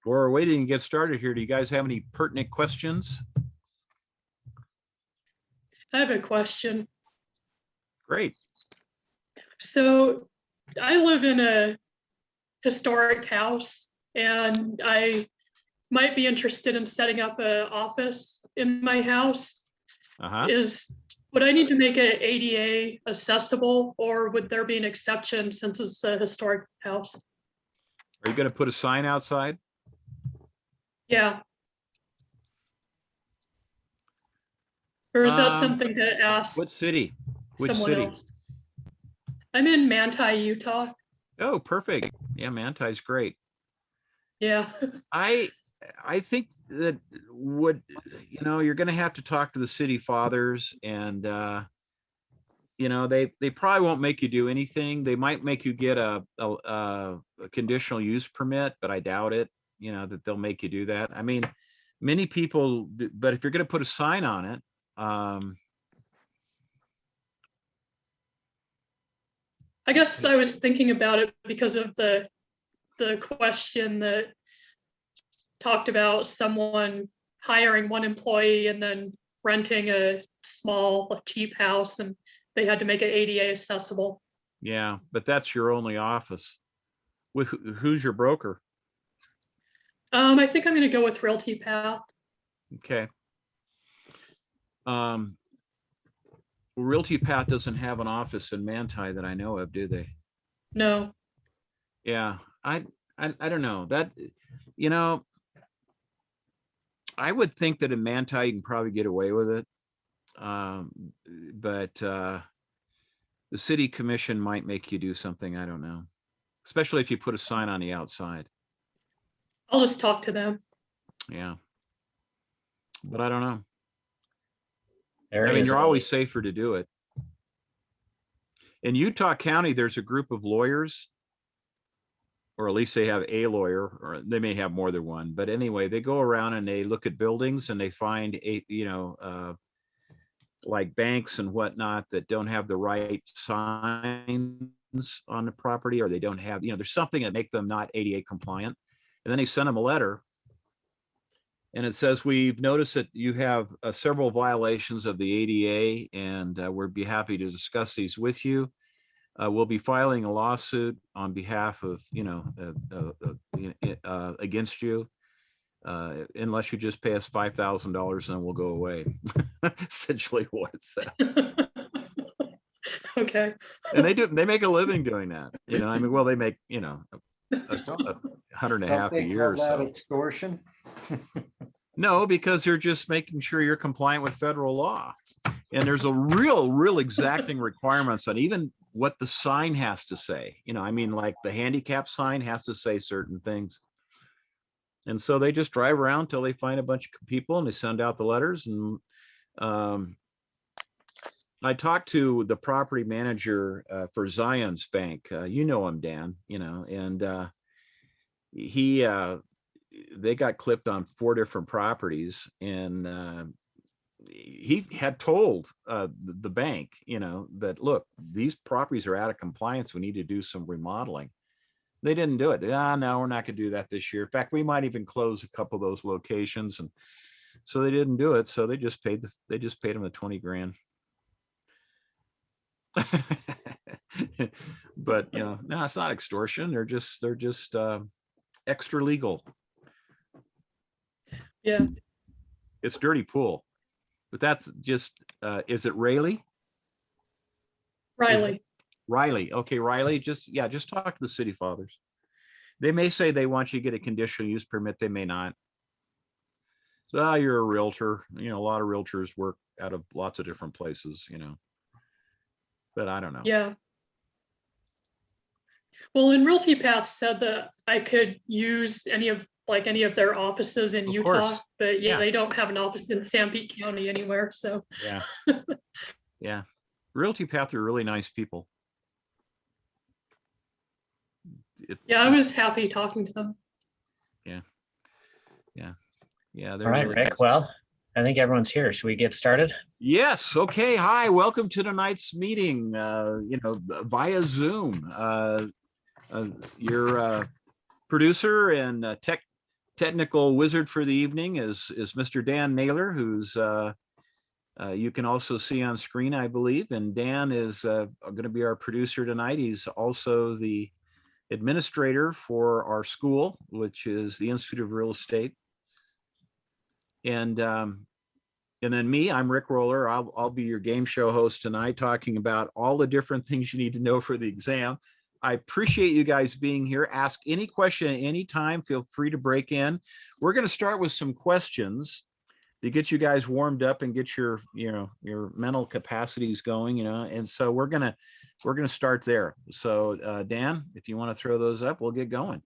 we're waiting to get started here. Do you guys have any pertinent questions? I have a question. Great. So I live in a historic house and I might be interested in setting up an office in my house. Would I need to make it ADA accessible, or would there be an exception since it's a historic house? Are you going to put a sign outside? Yeah. Or is that something to ask? What city? Which someone city? Else? I'm in Manti, Utah. Oh, perfect. Yeah, Manti's great. Yeah. I think that you're going to have to talk to the city fathers, and they probably won't make you do anything. They might make you get a conditional use permit, but I doubt it, that they'll make you do that. I mean, many people do, but if you're going to put a sign on it, I guess I was thinking about it because of the question that talked about someone hiring one employee and then renting a small, cheap house, and they had to make it ADA accessible. Yeah, but that's your only office. Who's your broker? I think I'm going to go with Realty Path. Okay. Realty Path doesn't have an office in Manti that I know of, do they? No. Yeah, I don't know that, I would think that in Manti you can probably get away with it. But the city commission might make you do something. I don't know, especially if you put a sign on the outside. I'll just talk to them. Yeah, but I don't know. I mean, you're always safer to do it. In Utah County, there's a group of lawyers, or at least they have a lawyer, or they may have more than one. But anyway, they go around and they look at buildings and they find like banks and whatnot that don't have the right signs on the property, or they don't have, there's something that make them not ADA compliant. And then they send them a letter. And it says, we've noticed that you have several violations of the ADA, and we'd be happy to discuss these with you. We'll be filing a lawsuit on behalf of, against you, unless you just pay us $5,000 and we'll go away. Essentially what it says. Okay. And they make a living doing that. Well, they make, $100,500 a year or so. Extortion? No, because they're just making sure you're compliant with federal law. And there's a real exacting requirements on even what the sign has to say. Like the handicap sign has to say certain things. And so they just drive around till they find a bunch of people and they send out the letters. And I talked to the property manager for Zion's Bank. You know him, Dan, and they got clipped on 4 different properties, and he had told the bank, that, look, these properties are out of compliance. We need to do some remodeling. They didn't do it. No, we're not going to do that this year. In fact, we might even close a couple of those locations. And so they didn't do it. So they just paid them the 20 grand. But no, it's not extortion. They're just extra legal. Yeah. It's dirty pool. But that's just, is it Riley? Riley. Riley. Okay, Riley, just talk to the city fathers. They may say they want you to get a conditional use permit. They may not. So you're a realtor. A lot of realtors work out of lots of different places, but I don't know. Yeah. Well, and Realty Path said that I could use any of their offices in Utah, course. but yeah, they don't have an office in Sanpete County anywhere. So yeah. Yeah. Realty Path are really nice people. Yeah, I was happy talking to them. Yeah. All right, really Rick. nice. Well, I think everyone's here. Should we get started? Yes. Okay. Hi. Welcome to tonight's meeting. Via Zoom. Your producer and technical wizard for the evening is Mr. Dan Naylor, who's you can also see on screen, I believe. And Dan is going to be our producer tonight. He's also the administrator for our school, which is the Institute of Real Estate. And then me, I'm Rick Roller. I'll be your game show host tonight, talking about all the different things you need to know for the exam. I appreciate you guys being here. Ask any question at any time. Feel free to break in. We're going to start with some questions to get you guys warmed up and get your mental capacities going, and so we're going to start there. So Dan, if you want to throw those up, we'll get going.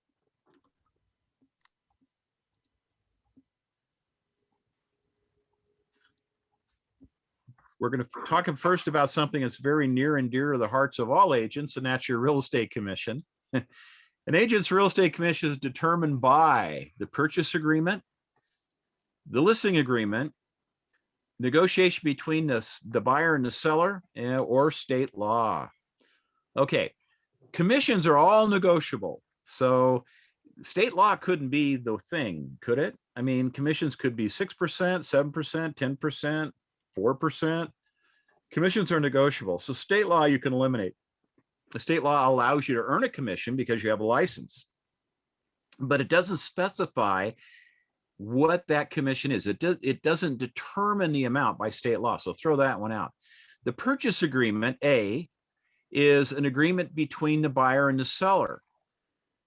We're going to talk first about something that's very near and dear to the hearts of all agents, and that's your real estate commission. An agent's real estate commission is determined by the purchase agreement, the listing agreement, negotiation between the buyer and the seller, or state law. Okay, commissions are all negotiable. So state law couldn't be the thing, could it? I mean, commissions could be 6%, 7%, 10%, 4%. Commissions are negotiable. So state law you can eliminate. The state law allows you to earn a commission because you have a license, but it doesn't specify what that commission is. It doesn't determine the amount by state law. So throw that one out. The purchase agreement, A, is an agreement between the buyer and the seller.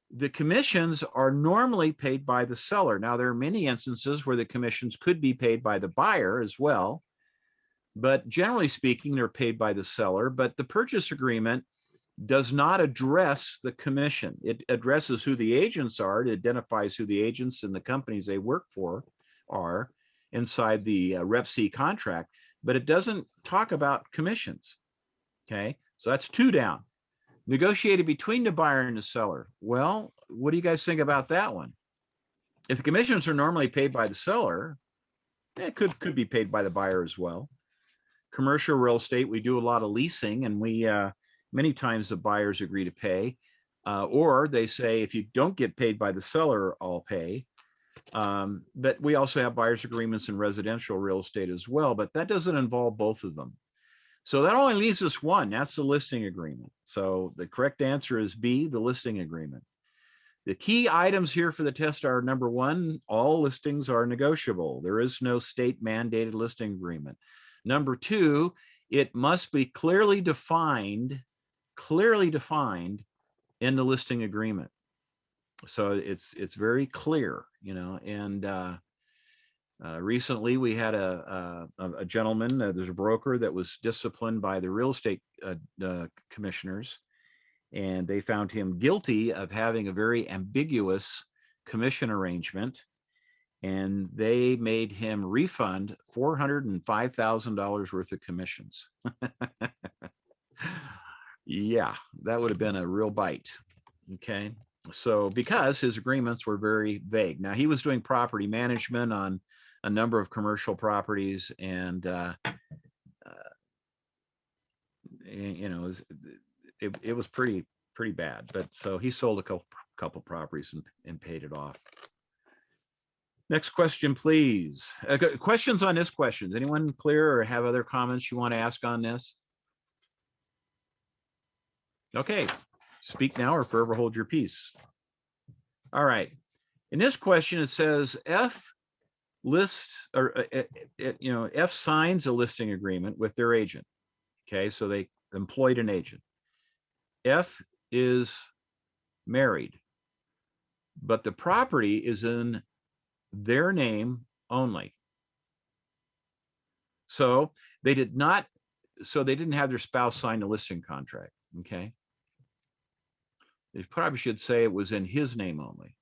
The commissions are normally paid by the seller. Now, there are many instances where the commissions could be paid by the buyer as well, but generally speaking, they're paid by the seller. But the purchase agreement does not address the commission. It addresses who the agents are. It identifies who the agents and the companies they work for are inside the Rep C contract, but it doesn't talk about commissions. Okay, so that's 2 down. Negotiated between the buyer and the seller. Well, what do you guys think about that one? If the commissions are normally paid by the seller, it could be paid by the buyer as well. Commercial real estate, we do a lot of leasing, and we many times the buyers agree to pay, or they say, if you don't get paid by the seller, I'll pay. But we also have buyer's agreements in residential real estate as well, but that doesn't involve both of them. So that only leaves us one, that's the listing agreement. So the correct answer is B, the listing agreement. The key items here for the test are, number 1, all listings are negotiable. There is no state mandated listing agreement. Number 2, it must be clearly defined in the listing agreement. So it's very clear, and recently we had a gentleman, there's a broker that was disciplined by the real estate commissioners, and they found him guilty of having a very ambiguous commission arrangement, and they made him refund $405,000 worth of commissions. Yeah, that would have been a real bite. Okay, so because his agreements were very vague. Now, he was doing property management on a number of commercial properties, and it was pretty bad. But so he sold a couple properties and paid it off. Next question, please. Questions on this questions? Anyone clear or have other comments you want to ask on this? Okay, speak now or forever hold your peace. All right. In this question, it says F lists, or F signs a listing agreement with their agent. Okay, so they employed an agent. F is married, but the property is in their name only. So they didn't have their spouse sign the listing contract. Okay. They probably should say it was in his name only.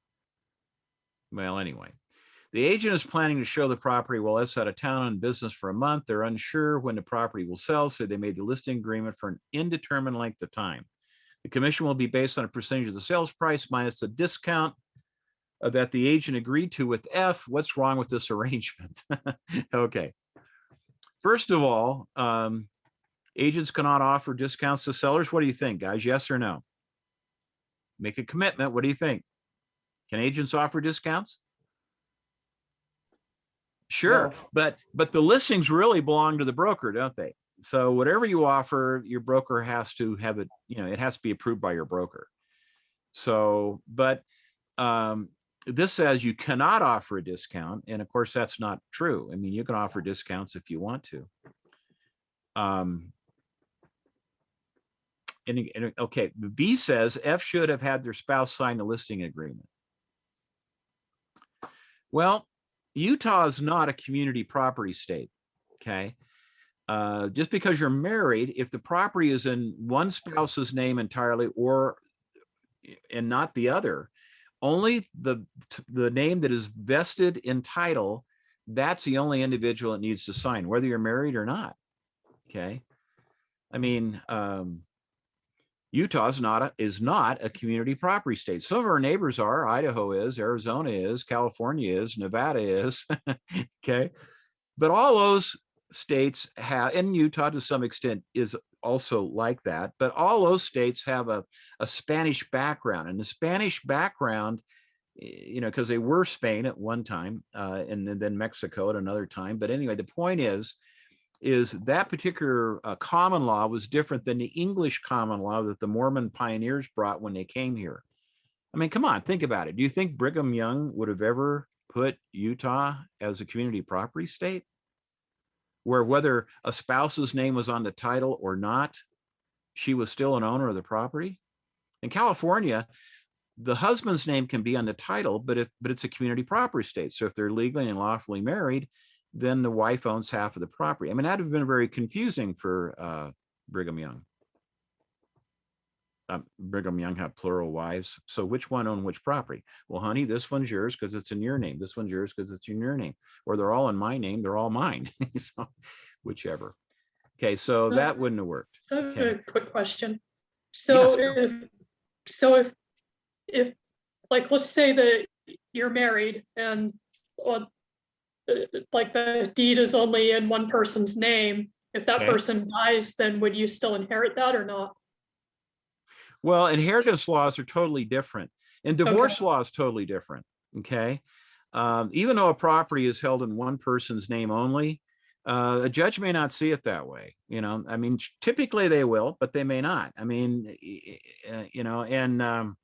Well, anyway, the agent is planning to show the property while it's out of town on business for a month. They're unsure when the property will sell, so they made the listing agreement for an indeterminate length of time. The commission will be based on a percentage of the sales price minus the discount that the agent agreed to with F. What's wrong with this arrangement? Okay. First of all, agents cannot offer discounts to sellers. What do you think, guys? Yes or no? Make a commitment. What do you think? Can agents offer discounts? Sure, Well- but the listings really belong to the broker, don't they? So whatever you offer, your broker has to have it, it has to be approved by your broker. So, but this says you cannot offer a discount. And of course, that's not true. I mean, you can offer discounts if you want to. Okay, B says F should have had their spouse sign a listing agreement. Well, Utah is not a community property state, okay? Just because you're married, if the property is in one spouse's name entirely and not the other, only the name that is vested in title, that's the only individual that needs to sign, whether you're married or not, okay? I mean, Utah is not a community property state. Some of our neighbors are. Idaho is, Arizona is, California is, Nevada is. Okay, but all those states have, and Utah to some extent is also like that. But all those states have a Spanish background, and the Spanish background, because they were Spain at one time, and then Mexico at another time. But anyway, the point is that particular common law was different than the English common law that the Mormon pioneers brought when they came here. I mean, come on, think about it. Do you think Brigham Young would have ever put Utah as a community property state, where whether a spouse's name was on the title or not, she was still an owner of the property? In California, the husband's name can be on the title, but it's a community property state. So if they're legally and lawfully married, then the wife owns half of the property. I mean, that'd have been very confusing for Brigham Young. Brigham Young had plural wives. So which one owned which property? Well, honey, this one's yours because it's in your name. This one's yours because it's in your name. Or they're all in my name. They're all mine. So whichever. Okay, so that wouldn't have worked. Okay. A quick question. So if like, let's say that you're married and like the deed is only in one person's name, if that person dies, then would you still inherit that or not? Well, inheritance laws are totally different, and divorce law is totally different. Okay. Even though a property is held in one person's name only, a judge may not see it that way. I mean, typically they will, but they may not. I mean, and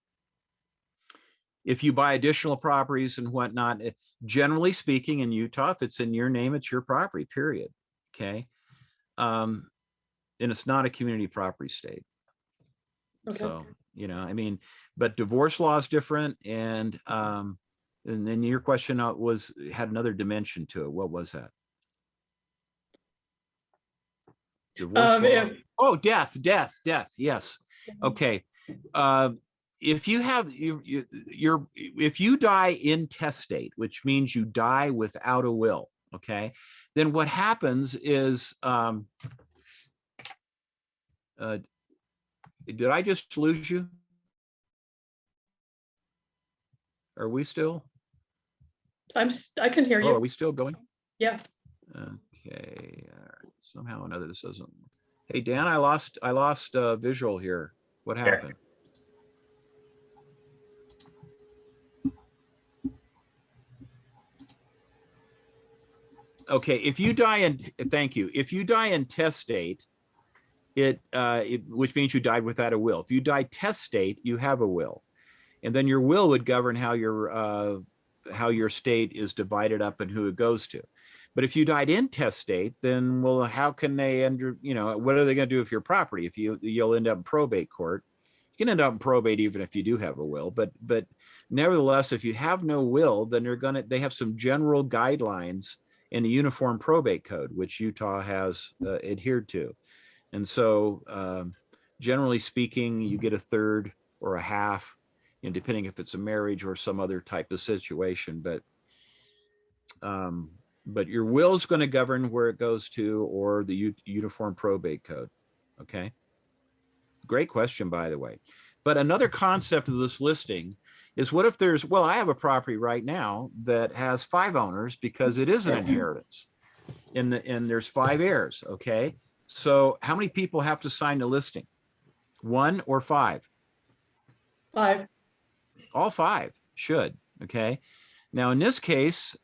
if you buy additional properties and whatnot, generally speaking, in Utah, if it's in your name, it's your property, period. Okay. And it's not a community property state. Okay. So, I mean, but divorce law is different. And then your question had another dimension to it. What was that? Divorce law. Oh, death. Yes. Okay. If you have if you die intestate, which means you die without a will, okay, then what happens is did I just lose you? Are we still? I can hear you. Oh, are we still going? Yeah. Okay. All right. Somehow or another this doesn't. Hey Dan, I lost visual here. What happened? Okay, if you die thank you. If you die intestate, which means you died without a will. If you die testate, you have a will, and then your will would govern how your state is divided up and who it goes to. But if you died intestate, then how can they what are they going to do with your property? If you'll end up in probate court. You can end up in probate even if you do have a will, but nevertheless, if you have no will, then they have some general guidelines in the Uniform Probate Code, which Utah has adhered to. And so generally speaking, you get a third or a half, depending if it's a marriage or some other type of situation. But your will is going to govern where it goes to, or the Uniform Probate Code. Okay. Great question, by the way. But another concept of this listing is, what if I have a property right now that has 5 owners because it is an inheritance, and there's 5 heirs. Okay. So how many people have to sign the listing? 1 or 5? 5. All 5 should. Okay. Now in this case,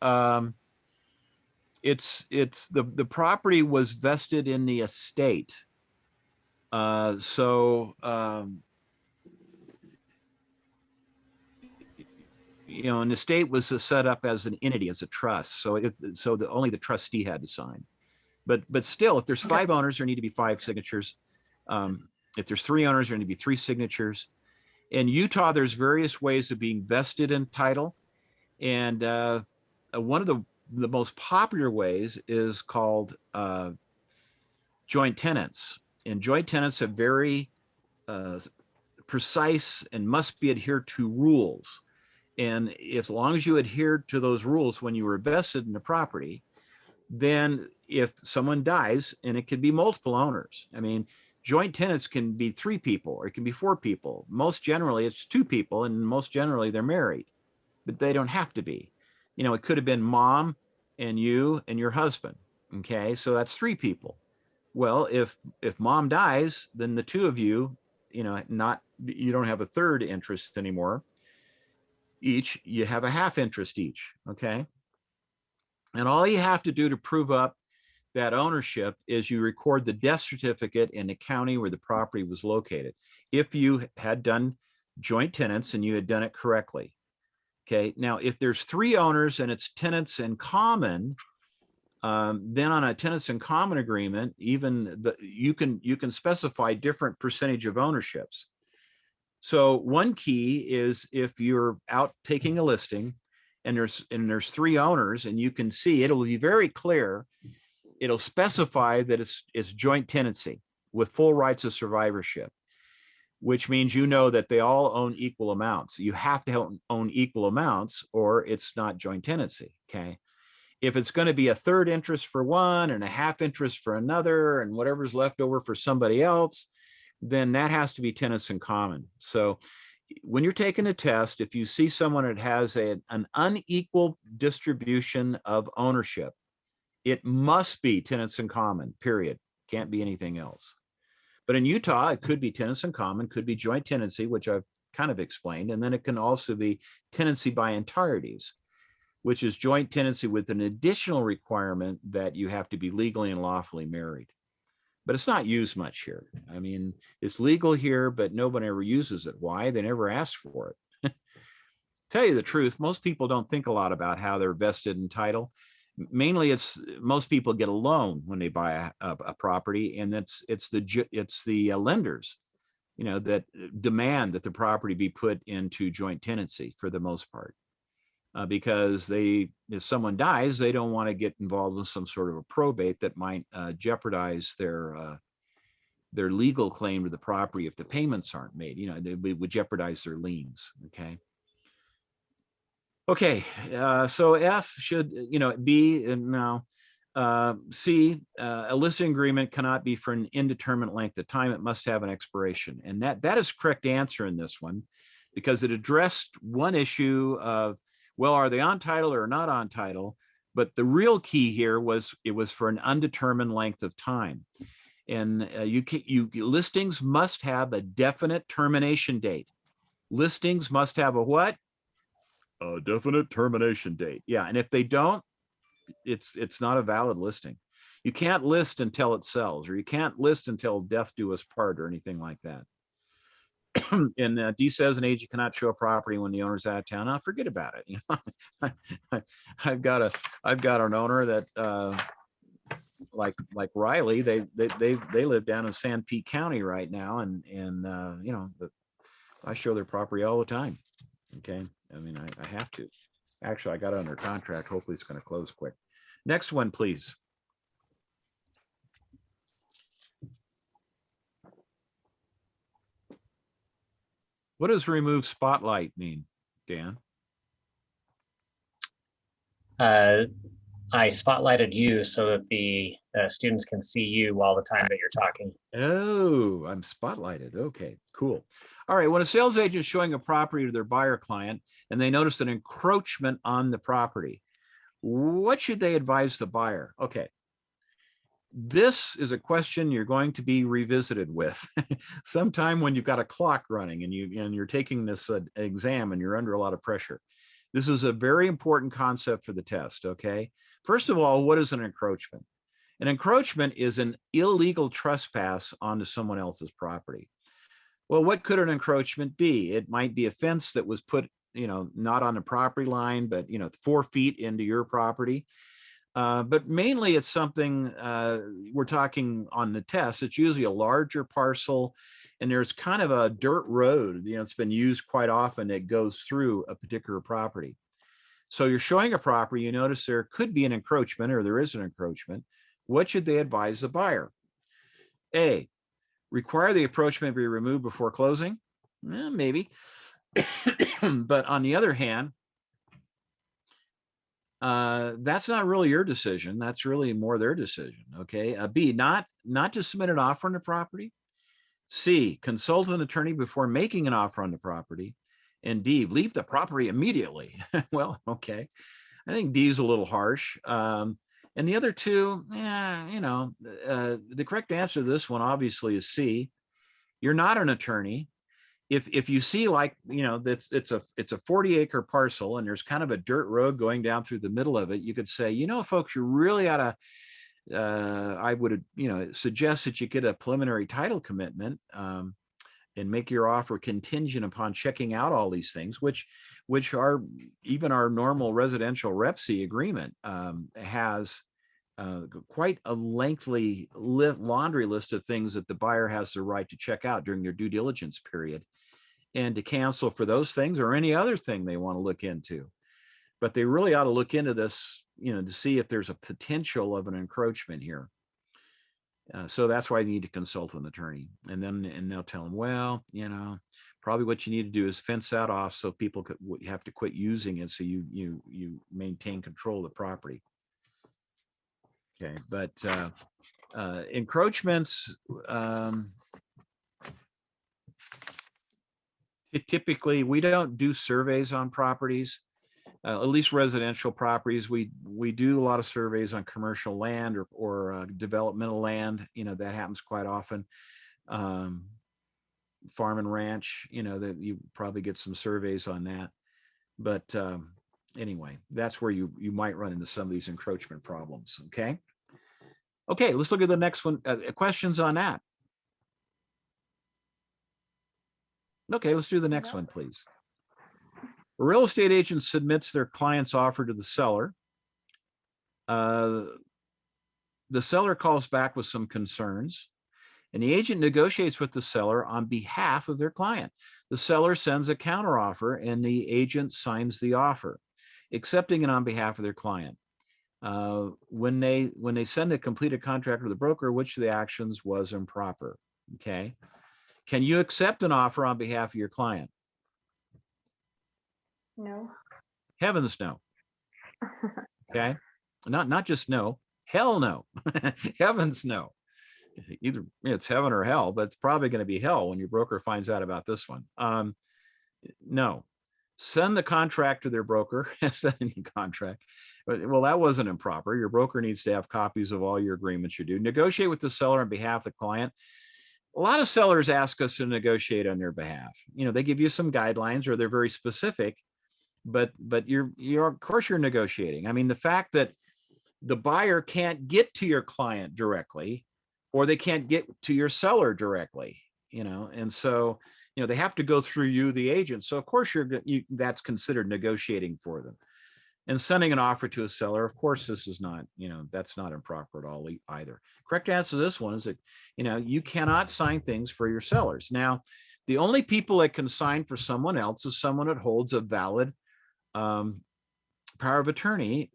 the property was vested in the estate. So you know, an estate was set up as an entity, as a trust. So only the trustee had to sign. But still, if there's 5 owners, there need to be 5 signatures. If there's 3 owners, there need to be 3 signatures. In Utah, there's various ways of being vested in title. And one of the most popular ways is called joint tenants. And joint tenants have very precise and must be adhered to rules. And as long as you adhere to those rules when you were vested in the property, then if someone dies, and it could be multiple owners. I mean, joint tenants can be 3 people or it can be 4 people. Most generally it's 2 people, and most generally they're married, but they don't have to be. You know, it could have been mom and you and your husband. Okay, so that's 3 people. Well, if mom dies, then the 2 of you, you know, you don't have a third interest anymore. Each, you have a half interest each. Okay. And all you have to do to prove up that ownership is you record the death certificate in the county where the property was located. If you had done joint tenants and you had done it correctly. Okay. Now, if there's 3 owners and it's tenants in common, then on a tenants in common agreement, even you can specify different percentage of ownerships. So one key is if you're out taking a listing and there's 3 owners, and you can see it'll be very clear. It'll specify that it's joint tenancy with full rights of survivorship, which means you know that they all own equal amounts. You have to own equal amounts or it's not joint tenancy. Okay. If it's going to be a third interest for one and a half interest for another and whatever's left over for somebody else, then that has to be tenants in common. So when you're taking a test, if you see someone that has an unequal distribution of ownership, it must be tenants in common, period. Can't be anything else. But in Utah, it could be tenants in common, could be joint tenancy, which I've kind of explained. And then it can also be tenancy by entireties, which is joint tenancy with an additional requirement that you have to be legally and lawfully married. But it's not used much here. I mean, it's legal here, but nobody ever uses it. Why? They never asked for it. Tell you the truth, most people don't think a lot about how they're vested in title. Mainly, most people get a loan when they buy a property, and it's the lenders, you know, that demand that the property be put into joint tenancy for the most part. Because if someone dies, they don't want to get involved in some sort of a probate that might jeopardize their legal claim to the property if the payments aren't made. You know, it would jeopardize their liens. Okay. Okay. So F should, you know, B and now C, a listing agreement cannot be for an indeterminate length of time. It must have an expiration, and that is correct answer in this one, because it addressed one issue of, well, are they on title or not on title? But the real key here was it was for an undetermined length of time. And listings must have a definite termination date. Listings must have a what? A definite termination date. Yeah, and if they don't, it's not a valid listing. You can't list until it sells, or you can't list until death do us part or anything like that. And D says an agent cannot show a property when the owner's out of town. Now forget about it. You know, I've got an owner that like Riley. They live down in San Pete County right now, and you know, I show their property all the time. Okay, I mean I have to. Actually, I got it under contract. Hopefully, it's going to close quick. Next one, please. What does remove spotlight mean, Dan? I spotlighted you so that the students can see you all the time that you're talking. Oh, I'm spotlighted. Okay, cool. All right, when a sales agent is showing a property to their buyer client and they notice an encroachment on the property, what should they advise the buyer? Okay. This is a question you're going to be revisited with sometime when you've got a clock running and you're taking this exam and you're under a lot of pressure. This is a very important concept for the test, okay? First of all, what is an encroachment? An encroachment is an illegal trespass onto someone else's property. Well, what could an encroachment be? It might be a fence that was put, not on the property line, but, 4 feet into your property. But mainly it's something, we're talking on the test, it's usually a larger parcel, and there's kind of a dirt road, it's been used quite often that goes through a particular property. So you're showing a property, you notice there could be an encroachment or there is an encroachment. What should they advise the buyer? A, require the encroachment be removed before closing? Maybe. But on the other hand, that's not really your decision. That's really more their decision. Okay. B, not to submit an offer on the property. C, consult an attorney before making an offer on the property. And D, leave the property immediately. Well, okay. I think D is a little harsh. And the other two, the correct answer to this one obviously is C. You're not an attorney. If you see, like, it's a 40-acre parcel and there's kind of a dirt road going down through the middle of it, you could say, folks, you really ought to, I would, suggest that you get a preliminary title commitment and make your offer contingent upon checking out all these things, which are even our normal residential REPC agreement has quite a lengthy laundry list of things that the buyer has the right to check out during their due diligence period, and to cancel for those things or any other thing they want to look into. But they really ought to look into this, to see if there's a potential of an encroachment here. So that's why you need to consult an attorney, and they'll tell them, well, probably what you need to do is fence that off so people have to quit using it, so you maintain control of the property. Okay, but encroachments, typically we don't do surveys on properties, at least residential properties. We do a lot of surveys on commercial land or developmental land. That happens quite often. Farm and ranch, that you probably get some surveys on that. But anyway, that's where you might run into some of these encroachment problems. Okay, let's look at the next one. Questions on that? Okay, let's do the next one, please. A real estate agent submits their client's offer to the seller. The seller calls back with some concerns, and the agent negotiates with the seller on behalf of their client. The seller sends a counteroffer, and the agent signs the offer, accepting it on behalf of their client. When they send a completed contract with the broker, which of the actions was improper? Okay. Can you accept an offer on behalf of your client? No. Heavens no. Okay. Not just no, hell no. Heavens no. Either it's heaven or hell, but it's probably going to be hell when your broker finds out about this one. No. Send the contract to their broker. Send a contract. Well, that wasn't improper. Your broker needs to have copies of all your agreements you do. Negotiate with the seller on behalf of the client. A lot of sellers ask us to negotiate on their behalf. They give you some guidelines, or they're very specific, but you're of course you're negotiating. I mean, the fact that the buyer can't get to your client directly, or they can't get to your seller directly, and so, they have to go through you, the agent. So of course that's considered negotiating for them. And sending an offer to a seller, of course, this is not, that's not improper at all either. Correct answer to this one is that, you cannot sign things for your sellers. Now, the only people that can sign for someone else is someone that holds a valid power of attorney,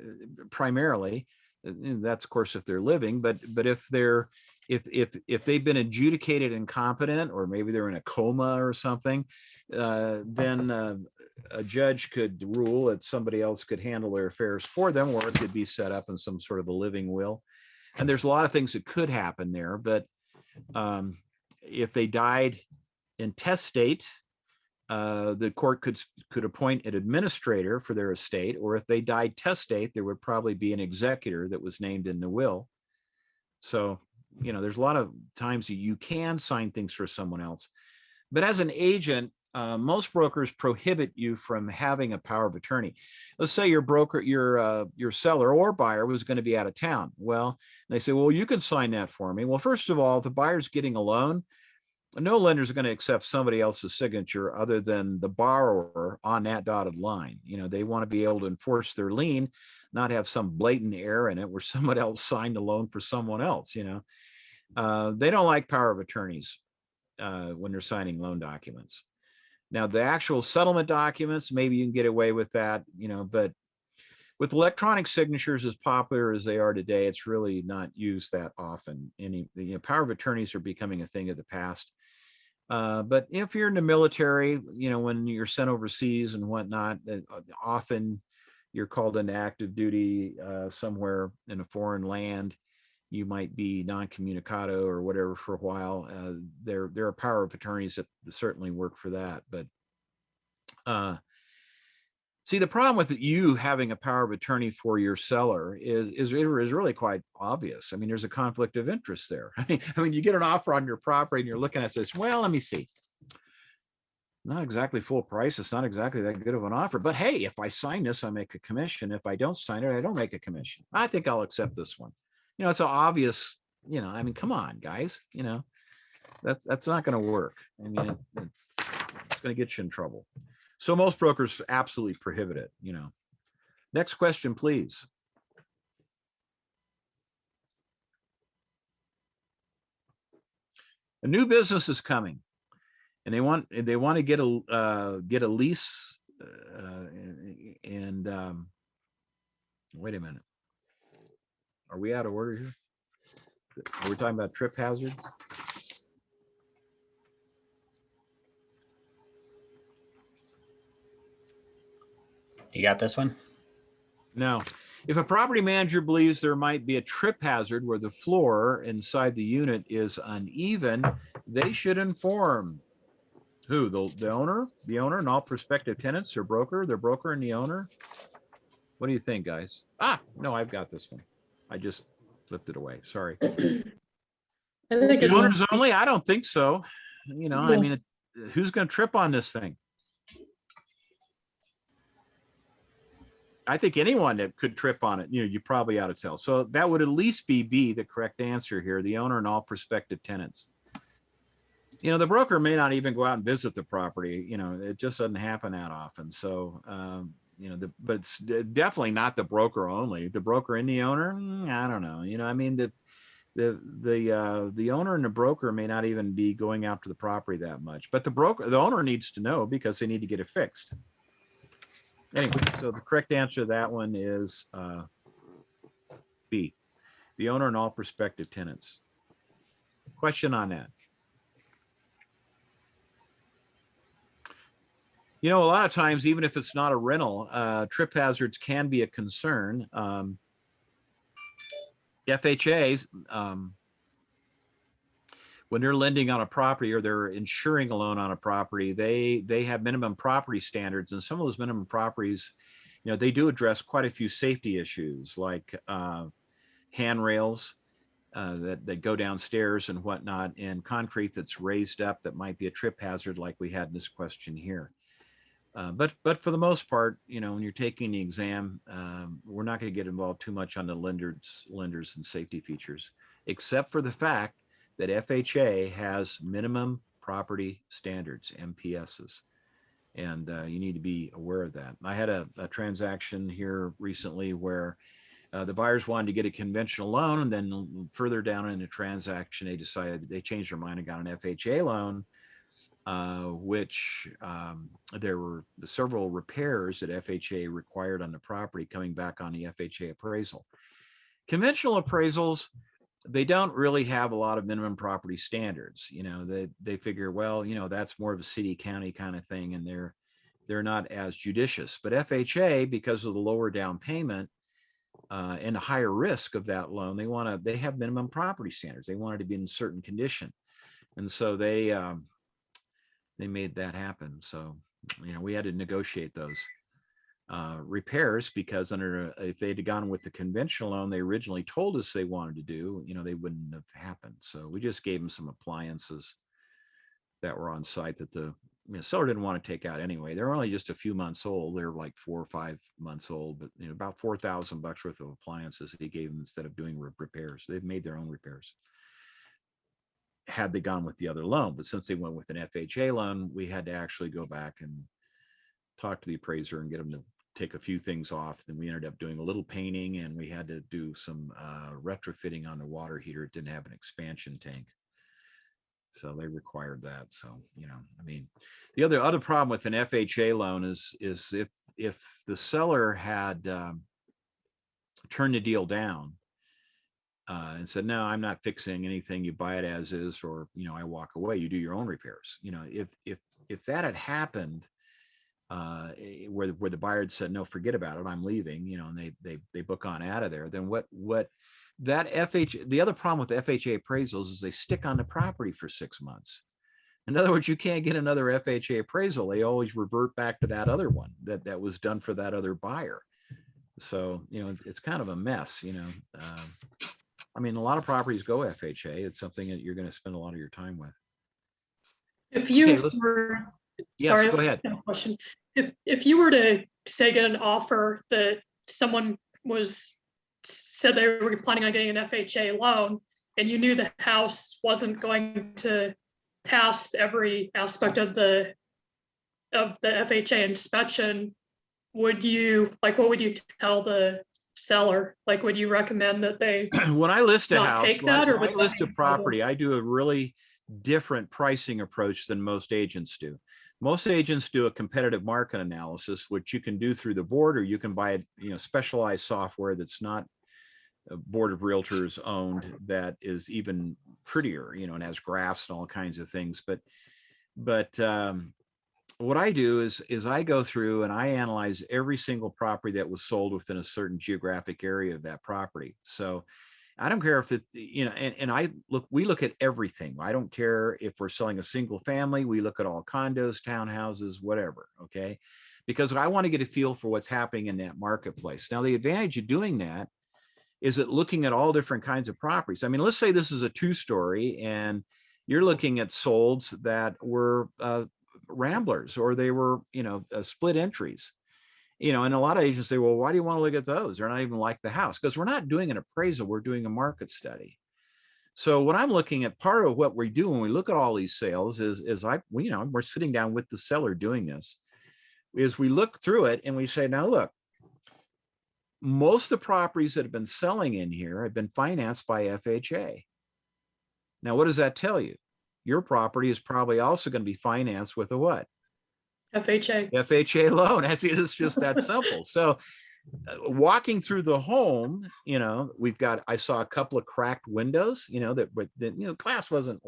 primarily. And that's, of course, if they're living, but if they've been adjudicated incompetent, or maybe they're in a coma or something, then a judge could rule that somebody else could handle their affairs for them, or it could be set up in some sort of a living will. And there's a lot of things that could happen there, but if they died intestate, the court could appoint an administrator for their estate, or if they died testate, there would probably be an executor that was named in the will. So, there's a lot of times you can sign things for someone else. But as an agent, most brokers prohibit you from having a power of attorney. Let's say your broker, your seller or buyer was going to be out of town. Well, they say, well, you can sign that for me. Well, first of all, if the buyer's getting a loan, no lender's going to accept somebody else's signature other than the borrower on that dotted line. They want to be able to enforce their lien, not have some blatant error in it where someone else signed a loan for someone else. They don't like power of attorneys when they're signing loan documents. Now, the actual settlement documents, maybe you can get away with that, but with electronic signatures as popular as they are today, it's really not used that often. Power of attorneys are becoming a thing of the past. But if you're in the military, when you're sent overseas and whatnot, often you're called into active duty somewhere in a foreign land. You might be non-communicado or whatever for a while. There are power of attorneys that certainly work for that. But see, the problem with you having a power of attorney for your seller is really quite obvious. I mean, there's a conflict of interest there. I mean, you get an offer on your property and you're looking at this. Well, let me see. Not exactly full price. It's not exactly that good of an offer. But hey, if I sign this, I make a commission. If I don't sign it, I don't make a commission. I think I'll accept this one. It's an obvious, I mean, come on, guys, that's not going to work. I mean, it's going to get you in trouble. So most brokers absolutely prohibit it, Next question, please. A new business is coming and they want to get a lease wait a minute. Are we out of order here? Are we talking about trip hazard? You got this one? No. If a property manager believes there might be a trip hazard where the floor inside the unit is uneven, they should inform who? The owner? The owner and all prospective tenants, their broker and the owner? What do you think, guys? No, I've got this one. I just flipped it away. Sorry. I think The owners only? I don't think so. I mean, who's going to trip on this thing? I think anyone that could trip on it, you probably ought to tell. So that would at least be B, the correct answer here, the owner and all prospective tenants. The broker may not even go out and visit the property. It just doesn't happen that often. So, but it's definitely not the broker only. The broker and the owner, I don't know. I mean, the owner and the broker may not even be going out to the property that much, but the owner needs to know because they need to get it fixed. Anyway, so the correct answer to that one is B, the owner and all prospective tenants. Question on that. A lot of times, even if it's not a rental, trip hazards can be a concern. FHAs, when they're lending on a property or they're insuring a loan on a property, they have minimum property standards, and some of those minimum properties, they do address quite a few safety issues like handrails that go downstairs and whatnot, and concrete that's raised up that might be a trip hazard like we had in this question here. But for the most part, when you're taking the exam, we're not going to get involved too much on the lenders and safety features, except for the fact that FHA has minimum property standards, MPSs, and you need to be aware of that. I had a transaction here recently where the buyers wanted to get a conventional loan, and then further down in the transaction, they changed their mind and got an FHA loan, which there were several repairs that FHA required on the property coming back on the FHA appraisal. Conventional appraisals, they don't really have a lot of minimum property standards. They figure, well, that's more of a city county kind of thing, and they're not as judicious. But FHA, because of the lower down payment and the higher risk of that loan, they have minimum property standards. They want it to be in certain condition, and so they made that happen. So we had to negotiate those repairs, because if they'd gone with the conventional loan they originally told us they wanted to do, they wouldn't have happened. So we just gave them some appliances that were on site that the mean, the seller didn't want to take out anyway. They're only just a few months old. They're like 4 or 5 months old, but about $4,000 worth of appliances he gave them instead of doing repairs. They've made their own repairs had they gone with the other loan. But since they went with an FHA loan, we had to actually go back and talk to the appraiser and get them to take a few things off. Then we ended up doing a little painting, and we had to do some retrofitting on the water heater. It didn't have an expansion tank, so they required that. So, I mean, the other problem with an FHA loan is if the seller had turned the deal down and said, no, I'm not fixing anything, you buy it as is, or I walk away, you do your own repairs. If that had happened, where the buyer had said, no, forget about it, I'm leaving, and they book on out of there, then what the other problem with FHA appraisals is they stick on the property for 6 months. In other words, you can't get another FHA appraisal. They always revert back to that other one that was done for that other buyer. So, it's kind of a mess, I mean, a lot of properties go FHA. It's something that you're going to spend a lot of your time with. If you Okay, were, yes, sorry, go ahead. question. If you were to say get an offer that someone said they were planning on getting an FHA loan, and you knew the house wasn't going to pass every aspect of the FHA inspection, what would you tell the seller? Like, would you recommend that they When I list a not house, take that, or when I would list that a be property, I do a really different pricing approach than most agents do. Most agents do a competitive market analysis, which you can do through the board, or you can buy, specialized software that's not a board of realtors owned, that is even prettier, and has graphs and all kinds of things. But what I do is I go through and I analyze every single property that was sold within a certain geographic area of that property. So I don't care if it, and we look at everything. I don't care if we're selling a single family. We look at all condos, townhouses, whatever. Okay. Because I want to get a feel for what's happening in that marketplace. Now, the advantage of doing that is that looking at all different kinds of properties. I mean, let's say this is a 2-story and you're looking at solds that were ramblers, or they were, split entries. And a lot of agents say, well, why do you want to look at those? They're not even like the house. Because we're not doing an appraisal, we're doing a market study. So what I'm looking at, part of what we do when we look at all these sales is we're sitting down with the seller doing this, is we look through it and we say, now look, most of the properties that have been selling in here have been financed by FHA. Now, what does that tell you? Your property is probably also going to be financed with a what? FHA loan. It's just that simple. So walking through the home, I saw a couple of cracked windows, glass wasn't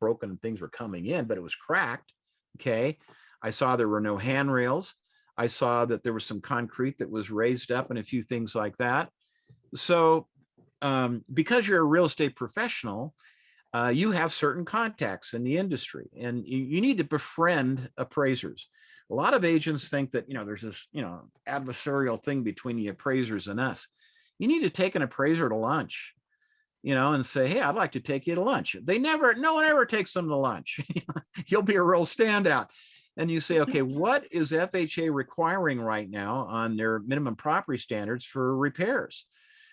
broken and things were coming in, but it was cracked. Okay. I saw there were no handrails. I saw that there was some concrete that was raised up and a few things like that. So because you're a real estate professional, you have certain contacts in the industry, and you need to befriend appraisers. A lot of agents think that, there's this, adversarial thing between the appraisers and us. You need to take an appraiser to lunch, and say, hey, I'd like to take you to lunch. No one ever takes them to lunch. You'll be a real standout. And you say, okay, what is FHA requiring right now on their minimum property standards for repairs?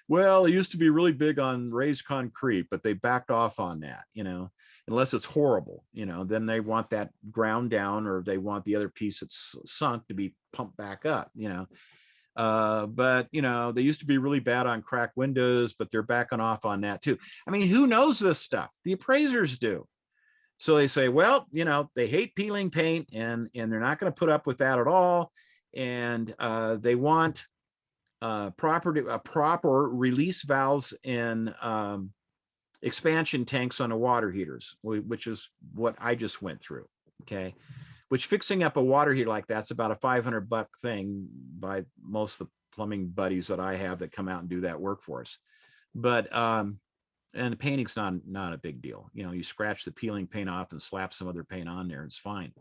Well, it used to be really big on raised concrete, but they backed off on that, unless it's horrible, then they want that ground down, or they want the other piece that's sunk to be pumped back up, but they used to be really bad on cracked windows, but they're backing off on that too. I mean, who knows this stuff? The appraisers do. So they say, well, they hate peeling paint, and they're not going to put up with that at all. And they want proper release valves and expansion tanks on the water heaters, which is what I just went through. Okay. Which, fixing up a water heater like that's about a $500 thing by most of the plumbing buddies that I have that come out and do that work for us. But and the painting's not a big deal. You scratch the peeling paint off and slap some other paint on there, it's fine.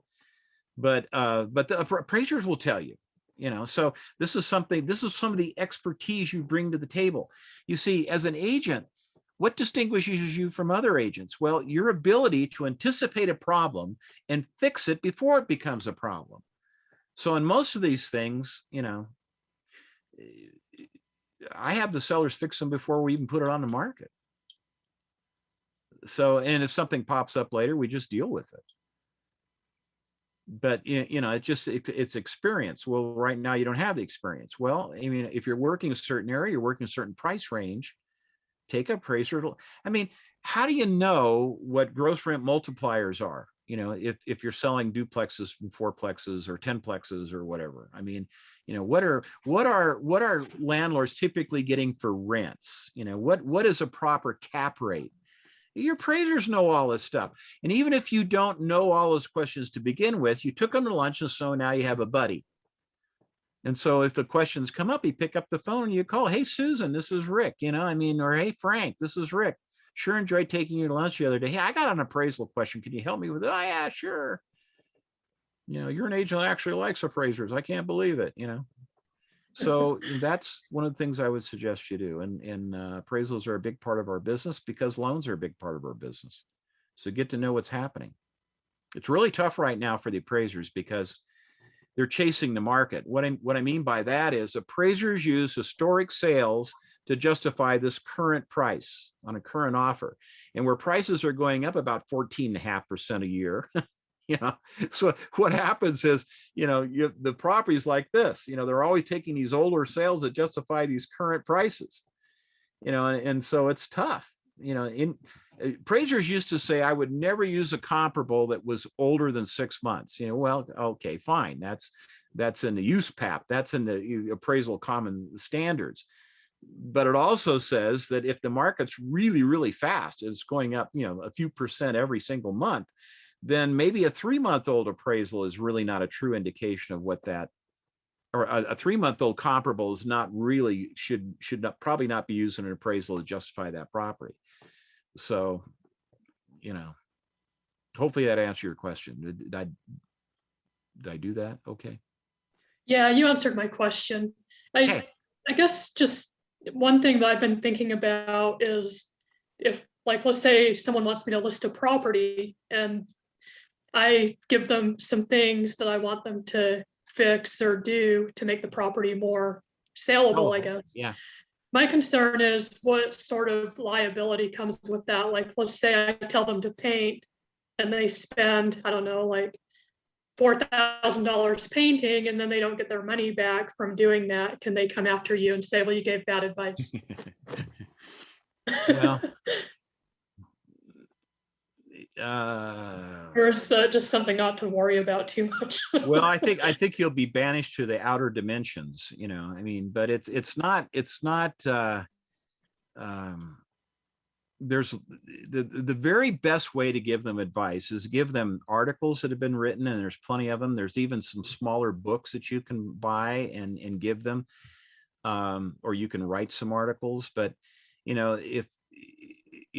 But the appraisers will tell you, so this is some of the expertise you bring to the table. You see, as an agent, What distinguishes you from other agents? Well, your ability to anticipate a problem and fix it before it becomes a problem. So in most of these things, I have the sellers fix them before we even put it on the market. So, and if something pops up later, we just deal with it. But it's experience. Well, right now you don't have the experience. Well, I mean, if you're working a certain area, you're working a certain price range, take a appraiser. I mean, how do you know what gross rent multipliers are? If you're selling duplexes and fourplexes or 10plexes or whatever. I mean, what are landlords typically getting for rents? What is a proper cap rate? Your appraisers know all this stuff. And even if you don't know all those questions to begin with, you took them to lunch, and so now you have a buddy. And so if the questions come up, you pick up the phone and you call, hey, Susan, this is Rick, or hey, Frank, this is Rick. Sure enjoyed taking you to lunch the other day. Hey, I got an appraisal question. Can you help me with it? Oh, yeah, sure. You're an agent that actually likes appraisers. I can't believe it, So that's one of the things I would suggest you do. And appraisals are a big part of our business because loans are a big part of our business. So get to know what's happening. It's really tough right now for the appraisers because they're chasing the market. What I mean by that is appraisers use historic sales to justify this current price on a current offer. And where prices are going up about 14.5% a year, so what happens is, the properties like this, they're always taking these older sales that justify these current prices, and so it's tough. Appraisers used to say, I would never use a comparable that was older than 6 months. Well, okay, fine. That's in the USPAP. That's in the appraisal common standards. But it also says that if the market's really, really fast, it's going up, a few percent every single month, then maybe a 3-month-old appraisal is really not a true indication of what that, or a 3-month-old comparable is not really, should probably not be used in an appraisal to justify that property. So, hopefully that answered your question. Did I do that? Okay. Yeah, you answered my question. Okay. I guess just one thing that I've been thinking about is if, like, let's say someone wants me to list a property and I give them some things that I want them to fix or do to make the property more saleable, I guess. Yeah. My concern is what sort of liability comes with that. Like, let's say I tell them to paint and they spend, I don't know, like $4,000 painting, and then they don't get their money back from doing that. Can they come after you and say, well, you gave bad advice? Well, or is just something not to worry about too much? well, I think you'll be banished to the outer dimensions, I mean, but it's not there's the very best way to give them advice is give them articles that have been written, and there's plenty of them. There's even some smaller books that you can buy and give them, or you can write some articles. But if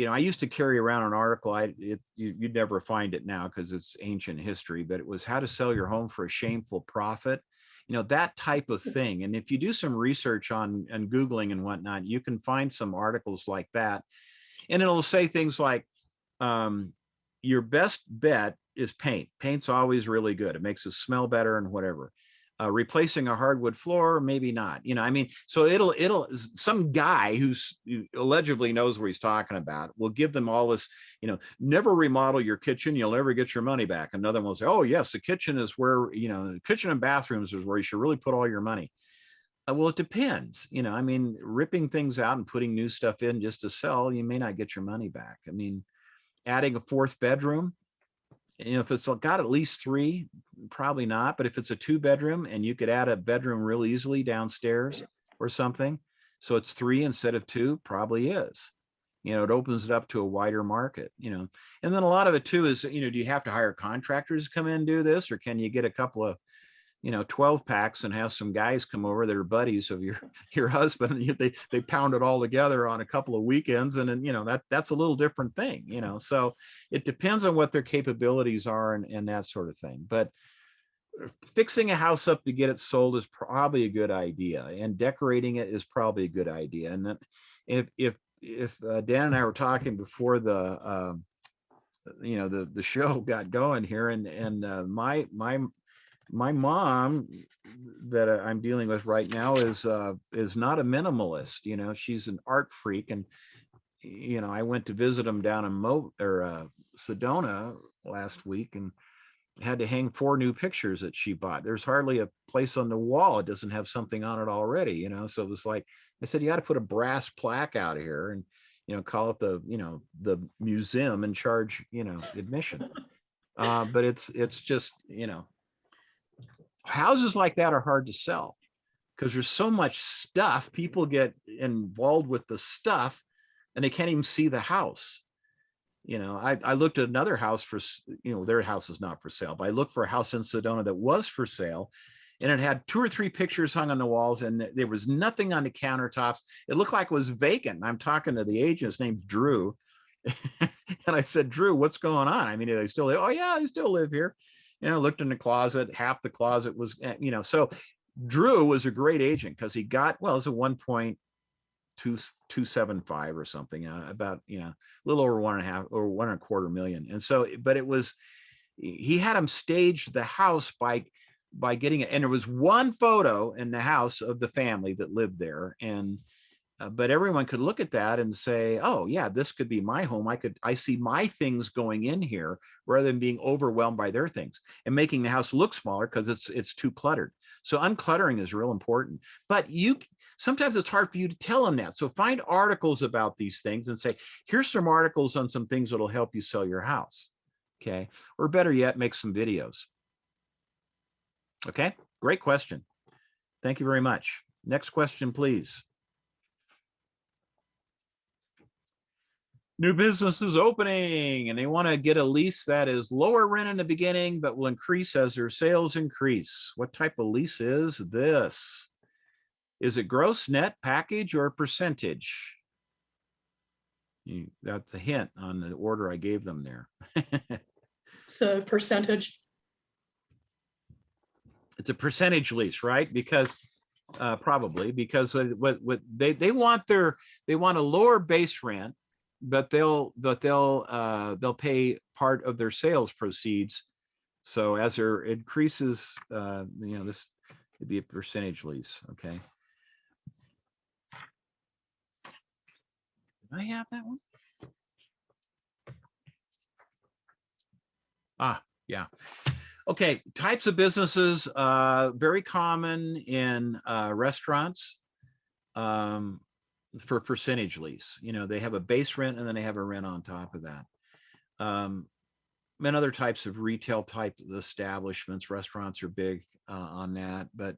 I used to carry around an article. You'd never find it now because it's ancient history, but it was how to sell your home for a shameful profit. That type of thing. And if you do some research on Googling and whatnot, you can find some articles like that. And it'll say things like, your best bet is paint. Paint's always really good. It makes it smell better and whatever. Replacing a hardwood floor, maybe not. I mean, so it'll some guy who allegedly knows what he's talking about will give them all this, never remodel your kitchen, you'll never get your money back. Another one will say, oh yes, the kitchen is where, the kitchen and bathrooms is where you should really put all your money. Well, it depends. I mean, ripping things out and putting new stuff in just to sell, you may not get your money back. I mean, adding a 4th bedroom, if it's got at least 3, probably not. But if it's a 2-bedroom and you could add a bedroom real easily downstairs or something, so it's 3 instead of 2, probably is. It opens it up to a wider market, and then a lot of it too is, do you have to hire contractors to come in and do this, or can you get a couple of 12 packs and have some guys come over that are buddies of your husband, and they pound it all together on a couple of weekends, and then that's a little different thing, so it depends on what their capabilities are and that sort of thing. But fixing a house up to get it sold is probably a good idea, and decorating it is probably a good idea. And then if if Dan and I were talking before the the show got going here, and my mom that I'm dealing with right now is not a minimalist. She's an art freak, and I went to visit them down in Sedona last week, and had to hang 4 new pictures that she bought. There's hardly a place on the wall it doesn't have something on it already. So it was like, I said, you got to put a brass plaque out here and call it the museum and charge admission. But it's just houses like that are hard to sell because there's so much stuff. People get involved with the stuff and they can't even see the house. I looked at another house for, their house is not for sale, but I looked for a house in Sedona that was for sale, and it had 2 or 3 pictures hung on the walls, and there was nothing on the countertops. It looked like it was vacant. I'm talking to the agent, his name's Drew. And I said, Drew, what's going on? I mean, do they still live? Oh yeah, they still live here. Looked in the closet, half the closet was, so Drew was a great agent because he got, well, it's a 1.275 or something, about, a little over 1.5 or 1.25 million. And so, but he had him stage the house by getting it. And there was one photo in the house of the family that lived there. And, but everyone could look at that and say, oh yeah, this could be my home. I see my things going in here rather than being overwhelmed by their things, and making the house look smaller because it's too cluttered. So uncluttering is real important, but sometimes it's hard for you to tell them that. So find articles about these things and say, here's some articles on some things that'll help you sell your house. Okay. Or better yet, make some videos. Okay. Great question. Thank you very much. Next question, please. New business is opening and they want to get a lease that is lower rent in the beginning, but will increase as their sales increase. What type of lease is this? Is it gross, net, package, or percentage? That's a hint on the order I gave them there. It's a percentage. It's a percentage lease, right? Because probably because what they want a lower base rent, but they'll pay part of their sales proceeds. So as there increases, this would be a percentage lease. Okay. Did I have that one? Yeah. Okay. Types of businesses, very common in restaurants. For percentage lease, they have a base rent and then they have a rent on top of that. And other types of retail type establishments, restaurants are big on that, but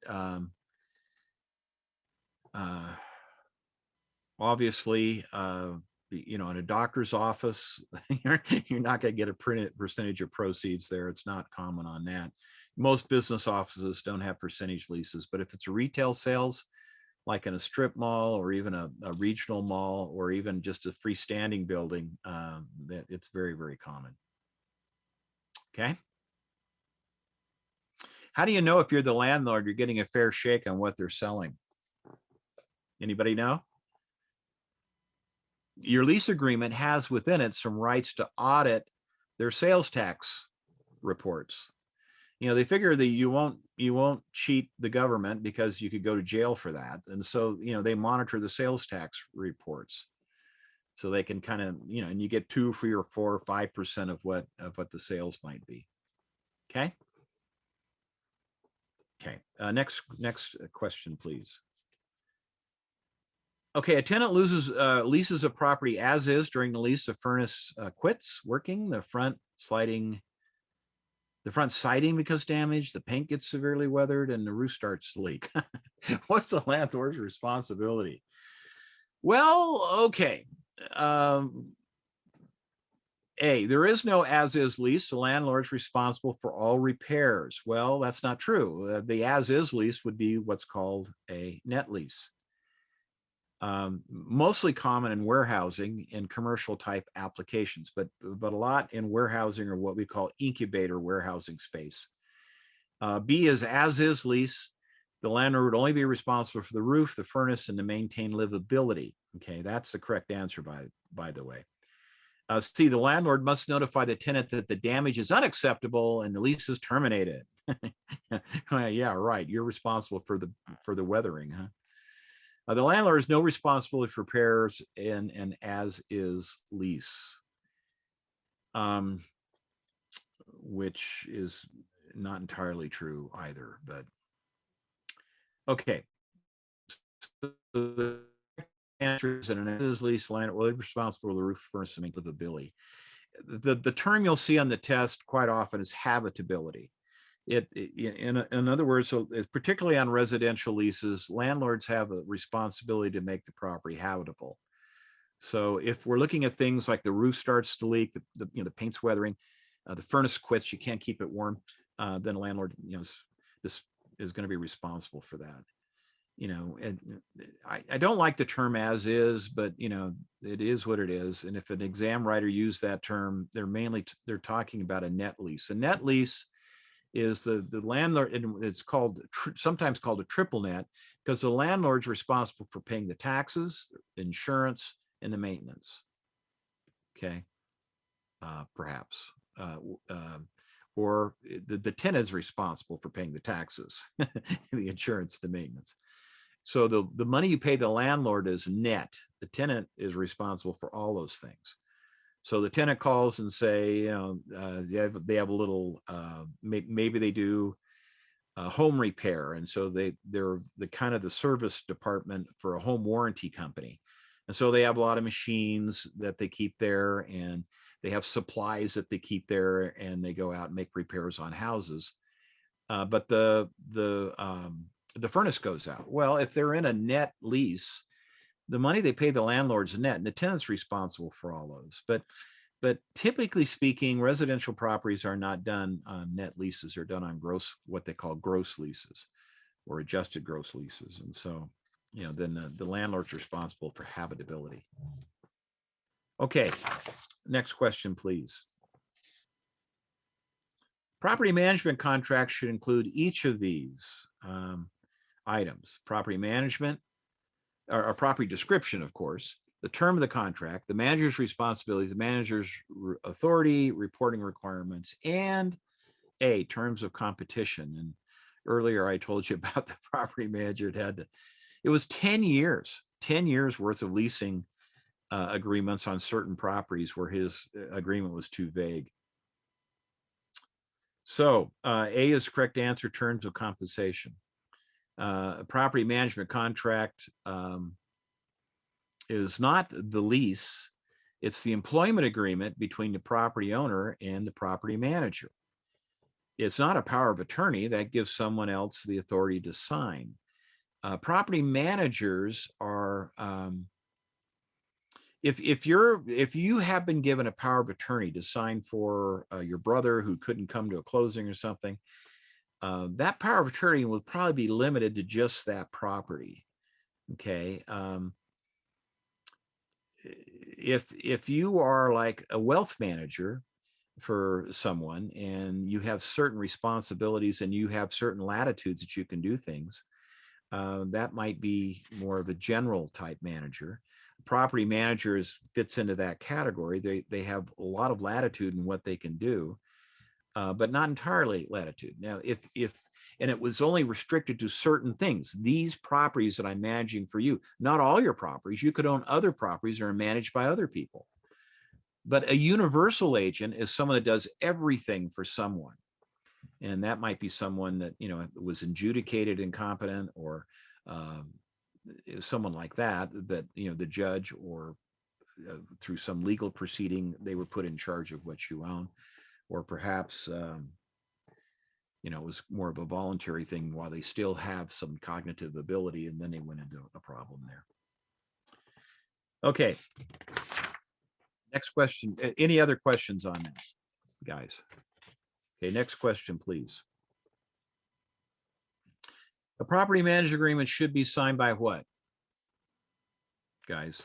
obviously, in a doctor's office, you're not going to get a percentage of proceeds there. It's not common on that. Most business offices don't have percentage leases, but if it's a retail sales, like in a strip mall or even a regional mall or even just a freestanding building, that it's very, very common. Okay. How do you know if you're the landlord, you're getting a fair shake on what they're selling? Anybody know? Your lease agreement has within it some rights to audit their sales tax reports. They figure that you won't cheat the government because you could go to jail for that. And so, they monitor the sales tax reports so they can kind of, and you get 2, 3, or 4 or 5% of what the sales might be. Okay. Okay. Next question, please. Okay. A tenant leases a property as is during the lease. The furnace quits working, the front siding becomes damaged, the paint gets severely weathered, and the roof starts to leak. What's the landlord's responsibility? Well, okay. There is no as-is lease. The landlord's responsible for all repairs. Well, that's not true. The as-is lease would be what's called a net lease. Mostly common in warehousing and commercial type applications, but a lot in warehousing or what we call incubator warehousing space. B is as-is lease, The landlord would only be responsible for the roof, the furnace, and to maintain livability. Okay, that's the correct answer, by the way. C, the landlord must notify the tenant that the damage is unacceptable and the lease is terminated. Well, yeah, right. You're responsible for the weathering, huh? The landlord has no responsibility for repairs in an as-is lease, which is not entirely true either, but okay. So the answer is in an as-is lease, landlord will be responsible for the roof, furnace, and livability. The term you'll see on the test quite often is habitability. In other words, so particularly on residential leases, landlords have a responsibility to make the property habitable. So if we're looking at things like the roof starts to leak, the paint's weathering, the furnace quits, you can't keep it warm, then a landlord, is going to be responsible for that. And I don't like the term as is, but it is what it is. And if an exam writer used that term, they're talking about a net lease. A net lease is the landlord, and it's sometimes called a triple net, because the landlord's responsible for paying the taxes, insurance, and the maintenance. Okay, perhaps, or the tenant is responsible for paying the taxes, the insurance, the maintenance. So the money you pay the landlord is net. The tenant is responsible for all those things. So the tenant calls and say, they have a little, maybe they do home repair. And so they're the kind of the service department for a home warranty company. And so they have a lot of machines that they keep there, and they have supplies that they keep there, and they go out and make repairs on houses. But the furnace goes out. Well, if they're in a net lease, the money they pay the landlord's net, and the tenant's responsible for all those. But typically speaking, residential properties are not done on net leases. They're done on what they call gross leases or adjusted gross leases. And so, then the landlord's responsible for habitability. Okay, next question, please. Property management contracts should include each of these items: property management, or property description, of course, the term of the contract, the manager's responsibilities, the manager's authority, reporting requirements, and terms of competition. And earlier I told you about the property manager. It was 10 years worth of leasing agreements on certain properties where his agreement was too vague. So A is the correct answer, terms of compensation. A property management contract is not the lease. It's the employment agreement between the property owner and the property manager. It's not a power of attorney that gives someone else the authority to sign. Property managers are, if you have been given a power of attorney to sign for your brother who couldn't come to a closing or something, that power of attorney will probably be limited to just that property. Okay. If you are like a wealth manager for someone and you have certain responsibilities and you have certain latitudes that you can do things, that might be more of a general type manager. Property managers fits into that category. They have a lot of latitude in what they can do, but not entirely latitude. Now, and it was only restricted to certain things. These properties that I'm managing for you, not all your properties. You could own other properties that are managed by other people. But a universal agent is someone that does everything for someone. And that might be someone that, was adjudicated incompetent, or someone like that, the judge, or through some legal proceeding, they were put in charge of what you own. Or perhaps, it was more of a voluntary thing while they still have some cognitive ability, and then they went into a problem there. Okay. Next question. Any other questions on that, guys? Okay, next question, please. A property management agreement should be signed by what, guys?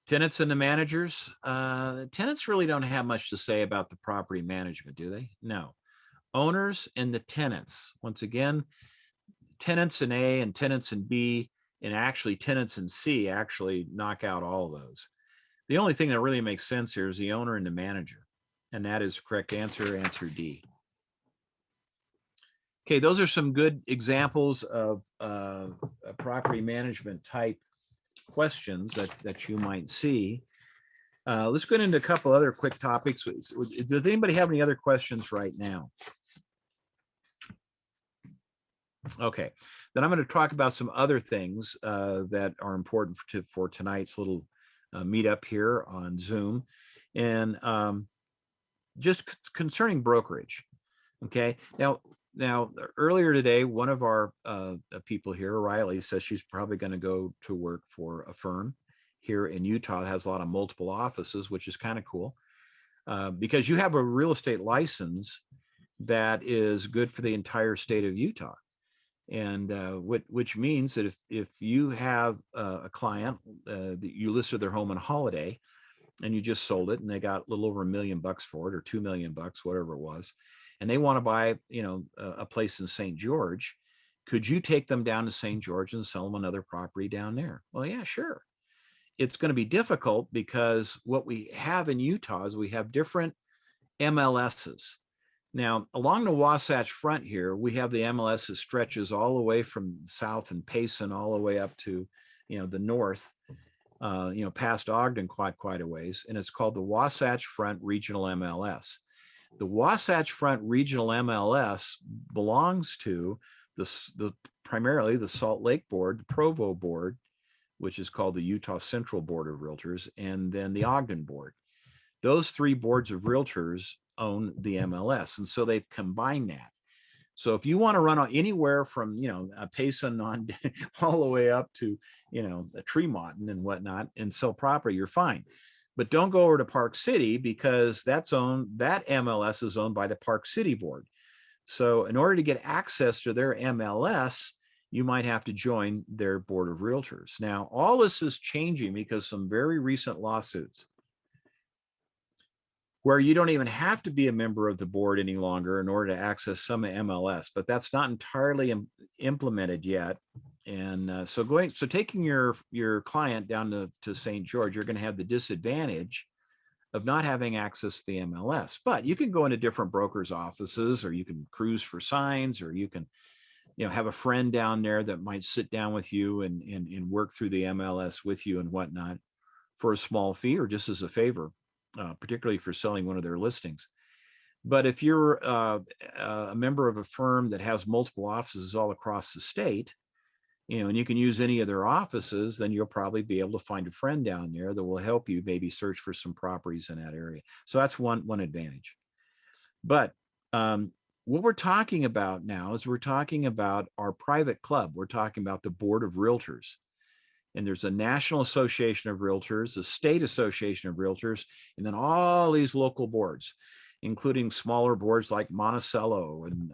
Tenants and the managers? Tenants really don't have much to say about the property management, do they? No. Owners and the tenants. Once again, tenants in A and tenants in B and actually tenants in C actually knock out all of those. The only thing that really makes sense here is the owner and the manager. And that is the correct answer, answer D. Okay, those are some good examples of property management type questions that you might see. Let's get into a couple other quick topics. Does anybody have any other questions right now? Okay, then I'm going to talk about some other things that are important for tonight's little meetup here on Zoom, and just concerning brokerage. Okay, now earlier today, one of our people here, Riley, says she's probably going to go to work for a firm here in Utah that has a lot of multiple offices, which is kind of cool because you have a real estate license that is good for the entire state of Utah. And which means that if you have a client that you listed their home on Holiday and you just sold it and they got a little over $1 million for it or $2 million, whatever it was, and they want to buy, a place in St. George, could you take them down to St. George and sell them another property down there? Well, yeah, sure. It's going to be difficult because what we have in Utah is we have different MLSs. Now, along the Wasatch front here, we have the MLS that stretches all the way from south and Payson all the way up to, the north, past Ogden quite a ways, and it's called the Wasatch Front Regional MLS. The Wasatch Front Regional MLS belongs to primarily the Salt Lake Board, the Provo Board, which is called the Utah Central Board of Realtors, and then the Ogden Board. Those three boards of realtors own the MLS, and so they've combined that. So if you want to run on anywhere from a Payson on all the way up to a Tremont and whatnot and sell property, you're fine. But don't go over to Park City because that MLS is owned by the Park City Board. So in order to get access to their MLS, you might have to join their board of realtors. Now, all this is changing because some very recent lawsuits where you don't even have to be a member of the board any longer in order to access some MLS, but that's not entirely implemented yet. And so taking your client down to St. George, you're going to have the disadvantage of not having access to the MLS. But you can go into different brokers' offices, or you can cruise for signs, or you can have a friend down there that might sit down with you and work through the MLS with you and whatnot for a small fee or just as a favor, particularly for selling one of their listings. But if you're a member of a firm that has multiple offices all across the state, and you can use any of their offices, then you'll probably be able to find a friend down there that will help you maybe search for some properties in that area. So that's one advantage. But what we're talking about now is we're talking about our private club. We're talking about the Board of Realtors. And there's a National Association of Realtors, a State Association of Realtors, and then all these local boards, including smaller boards like Monticello and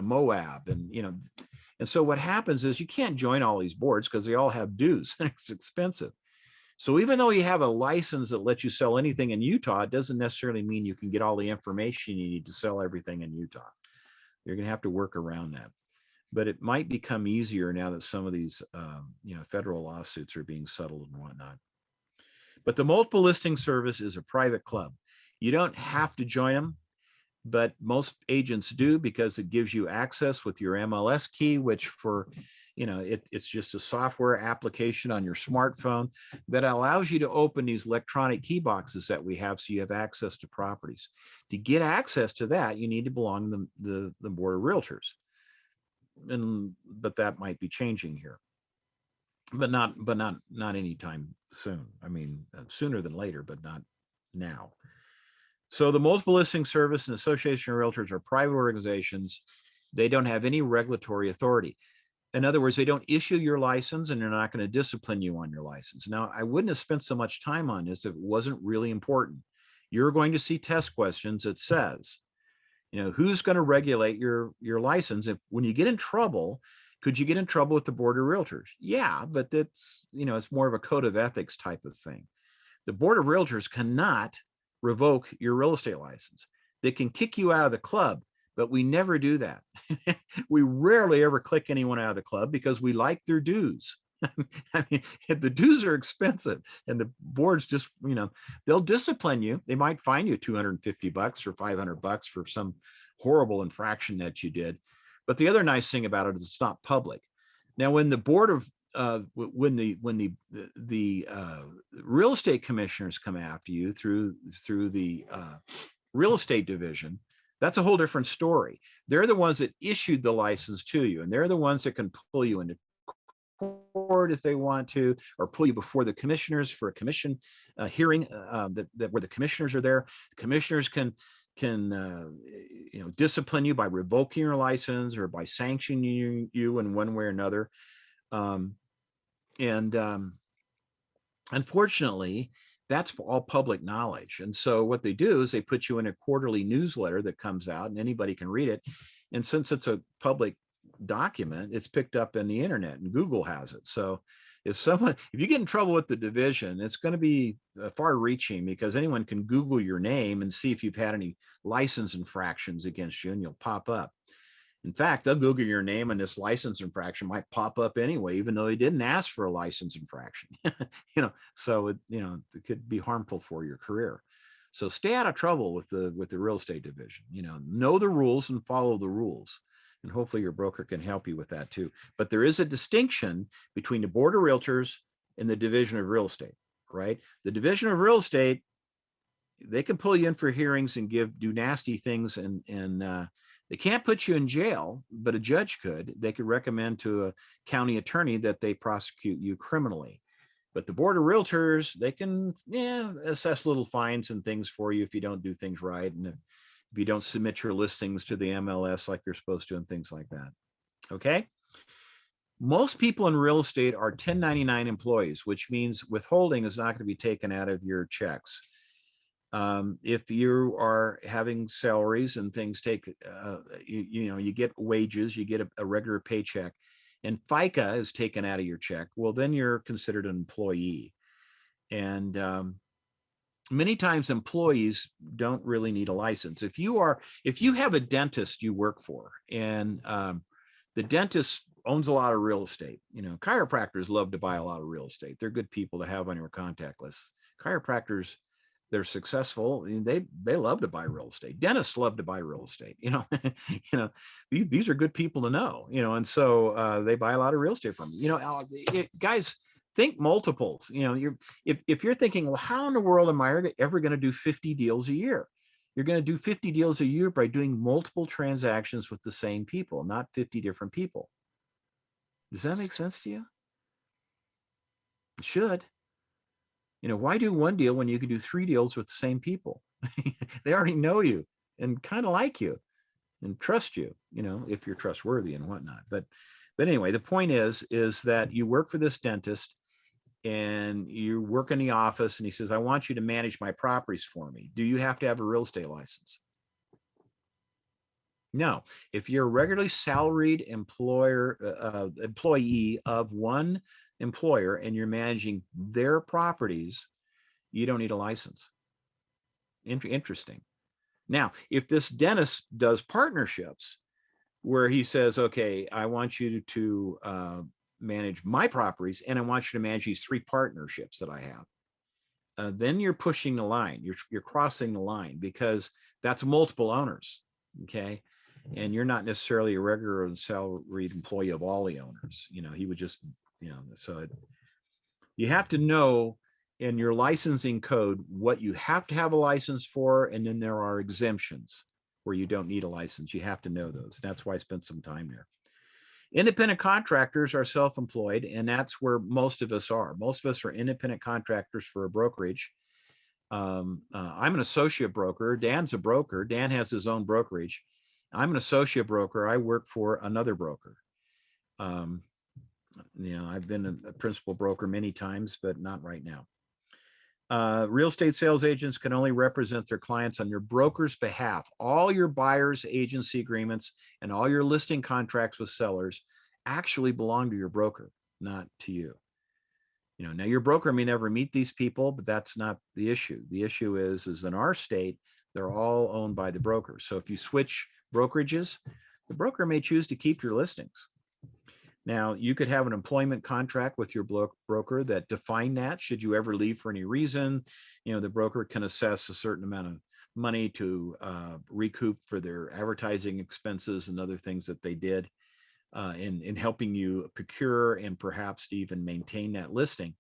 Moab. And so what happens is you can't join all these boards because they all have dues and it's expensive. So even though you have a license that lets you sell anything in Utah, it doesn't necessarily mean you can get all the information you need to sell everything in Utah. You're going to have to work around that. But it might become easier now that some of these, federal lawsuits are being settled and whatnot. But the multiple listing service is a private club. You don't have to join them, but most agents do because it gives you access with your MLS key, which it's just a software application on your smartphone that allows you to open these electronic key boxes that we have, so you have access to properties. To get access to that, you need to belong to the Board of Realtors. But that might be changing here, but not anytime soon. I mean, sooner than later, but not now. So the multiple listing service and Association of Realtors are private organizations. They don't have any regulatory authority. In other words, they don't issue your license and they're not going to discipline you on your license. Now, I wouldn't have spent so much time on this if it wasn't really important. You're going to see test questions that says, who's going to regulate your license? When you get in trouble, could you get in trouble with the Board of Realtors? Yeah, but that's, it's more of a code of ethics type of thing. The Board of Realtors cannot revoke your real estate license. They can kick you out of the club, but we never do that. We rarely ever click anyone out of the club because we like their dues. I mean, the dues are expensive, and the boards just, they'll discipline you. They might fine you $250 or $500 for some horrible infraction that you did. But the other nice thing about it is it's not public. Now, when the board of when the real estate commissioners come after you through the real estate division, that's a whole different story. They're the ones that issued the license to you, and they're the ones that can pull you into court if they want to, or pull you before the commissioners for a commission hearing that where the commissioners are there. The commissioners can discipline you by revoking your license or by sanctioning you in one way or another. Unfortunately, that's all public knowledge. And so what they do is they put you in a quarterly newsletter that comes out and anybody can read it. And since it's a public document, it's picked up in the internet and Google has it. So if you get in trouble with the division, it's going to be far reaching because anyone can Google your name and see if you've had any license infractions against you and you'll pop up. In fact, they'll Google your name and this license infraction might pop up anyway, even though they didn't ask for a license infraction. So it could be harmful for your career. So stay out of trouble with the real estate division. Know the rules and follow the rules. And hopefully your broker can help you with that too. But there is a distinction between the board of realtors and the division of real estate, right? The division of real estate, they can pull you in for hearings and do nasty things and they can't put you in jail, but a judge could. They could recommend to a county attorney that they prosecute you criminally. But the board of realtors, they can assess little fines and things for you if you don't do things right. And if you don't submit your listings to the MLS like you're supposed to and things like that. Okay. Most people in real estate are 1099 employees, which means withholding is not going to be taken out of your checks. If you are having salaries and things you get wages, you get a regular paycheck and FICA is taken out of your check, well, then you're considered an employee. And many times employees don't really need a license. If you have a dentist you work for and the dentist owns a lot of real estate, chiropractors love to buy a lot of real estate. They're good people to have on your contact list. Chiropractors, they're successful. They love to buy real estate. Dentists love to buy real estate. These are good people to know. And so they buy a lot of real estate from you. Guys, think multiples. If you're thinking, well, how in the world am I ever going to do 50 deals a year? You're going to do 50 deals a year by doing multiple transactions with the same people, not 50 different people. Does that make sense to you? It should. Why do one deal when you can do 3 deals with the same people? They already know you and kind of like you and trust you, if you're trustworthy and whatnot. But anyway, the point is that you work for this dentist and you work in the office and he says, I want you to manage my properties for me. Do you have to have a real estate license? No. If you're a regularly salaried employee of one employer and you're managing their properties, you don't need a license. Interesting. Now, if this dentist does partnerships where he says, okay, I want you to manage my properties and I want you to manage these 3 partnerships that I have, then you're pushing the line. You're crossing the line because that's multiple owners. Okay. And you're not necessarily a regular salaried employee of all the owners. He would just, so you have to know in your licensing code what you have to have a license for. And then there are exemptions where you don't need a license. You have to know those. That's why I spent some time there. Independent contractors are self-employed, and that's where most of us are. Most of us are independent contractors for a brokerage. I'm an associate broker. Dan's a broker. Dan has his own brokerage. I'm an associate broker. I work for another broker. I've been a principal broker many times, but not right now. Real estate sales agents can only represent their clients on your broker's behalf. All your buyers agency agreements and all your listing contracts with sellers actually belong to your broker, not to you. Now your broker may never meet these people, but that's not the issue. The issue is in our state, they're all owned by the broker. So if you switch brokerages, the broker may choose to keep your listings. Now, you could have an employment contract with your broker that define that. Should you ever leave for any reason, the broker can assess a certain amount of money to recoup for their advertising expenses and other things that they did in helping you procure and perhaps to even maintain that listing.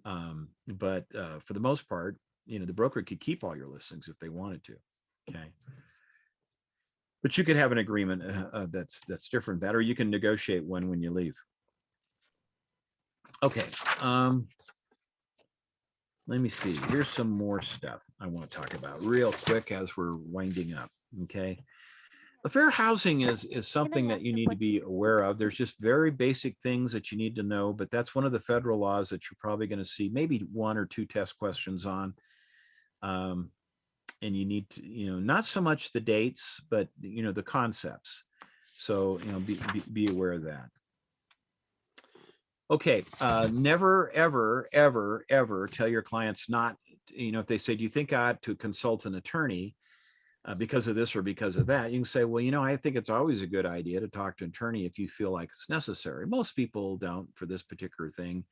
But for the most part, the broker could keep all your listings if they wanted to. Okay. But you could have an agreement that's different that, or you can negotiate when you leave. Okay. Let me see. Here's some more stuff I want to talk about real quick as we're winding up. Okay. The fair housing is something that you need to be aware of. There's just very basic things that you need to know, but that's one of the federal laws that you're probably going to see maybe 1 or 2 test questions on. And you need to, not so much the dates, but the concepts. So, be aware of that. Okay. Never, ever, ever, ever tell your clients not, if they say, do you think I ought to consult an attorney because of this or because of that? You can say, well, I think it's always a good idea to talk to an attorney if you feel like it's necessary. Most people don't for this particular thing.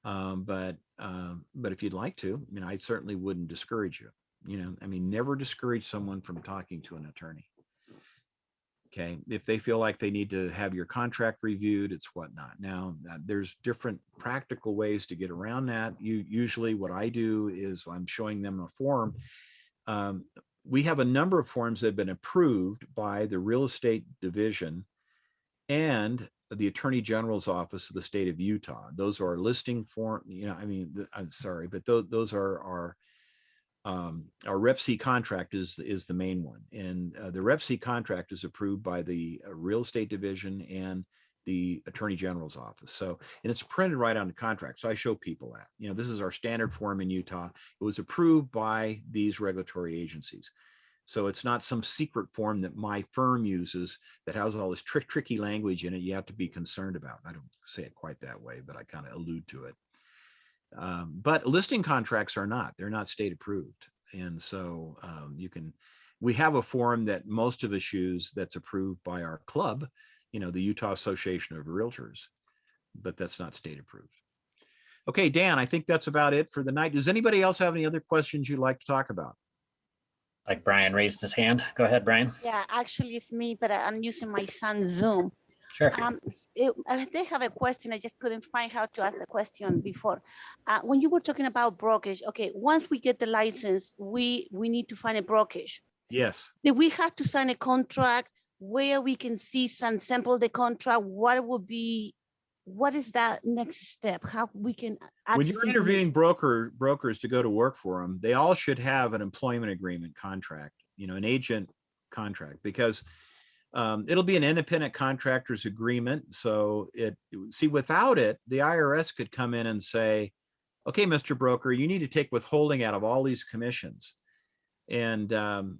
But if you'd like to, I certainly wouldn't discourage you. Never discourage someone from talking to an attorney. Okay. If they feel like they need to have your contract reviewed, it's whatnot. Now, there's different practical ways to get around that. Usually what I do is I'm showing them a form. We have a number of forms that have been approved by the real estate division and the Attorney General's office of the state of Utah. Those are listing form, I'm sorry, but those are our Rep C contract is the main one. And the Rep C contract is approved by the real estate division and the Attorney General's office. So, and it's printed right on the contract. So I show people that, this is our standard form in Utah. It was approved by these regulatory agencies. So it's not some secret form that my firm uses that has all this tricky language in it you have to be concerned about. I don't say it quite that way, but I kind of allude to it. But listing contracts are not, they're not state approved. And so we have a form that most of us use that's approved by our club, the Utah Association of Realtors, but that's not state approved. Okay, Dan, I think that's about it for the night. Does anybody else have any other questions you'd like to talk about? Like Brian raised his hand. Go ahead, Brian. Yeah, actually it's me, but I'm using my son's Zoom. Sure. They have a question. I just couldn't find how to ask the question before. When you were talking about brokerage, okay, once we get the license, we need to find a brokerage. Yes. Did we have to sign a contract where we can see some sample the contract? What is that next step? How we can when you're interviewing brokers to go to work for them, they all should have an employment agreement contract, an agent contract, because it'll be an independent contractor's agreement. So without it, the IRS could come in and say, okay, Mr. Broker, you need to take withholding out of all these commissions. And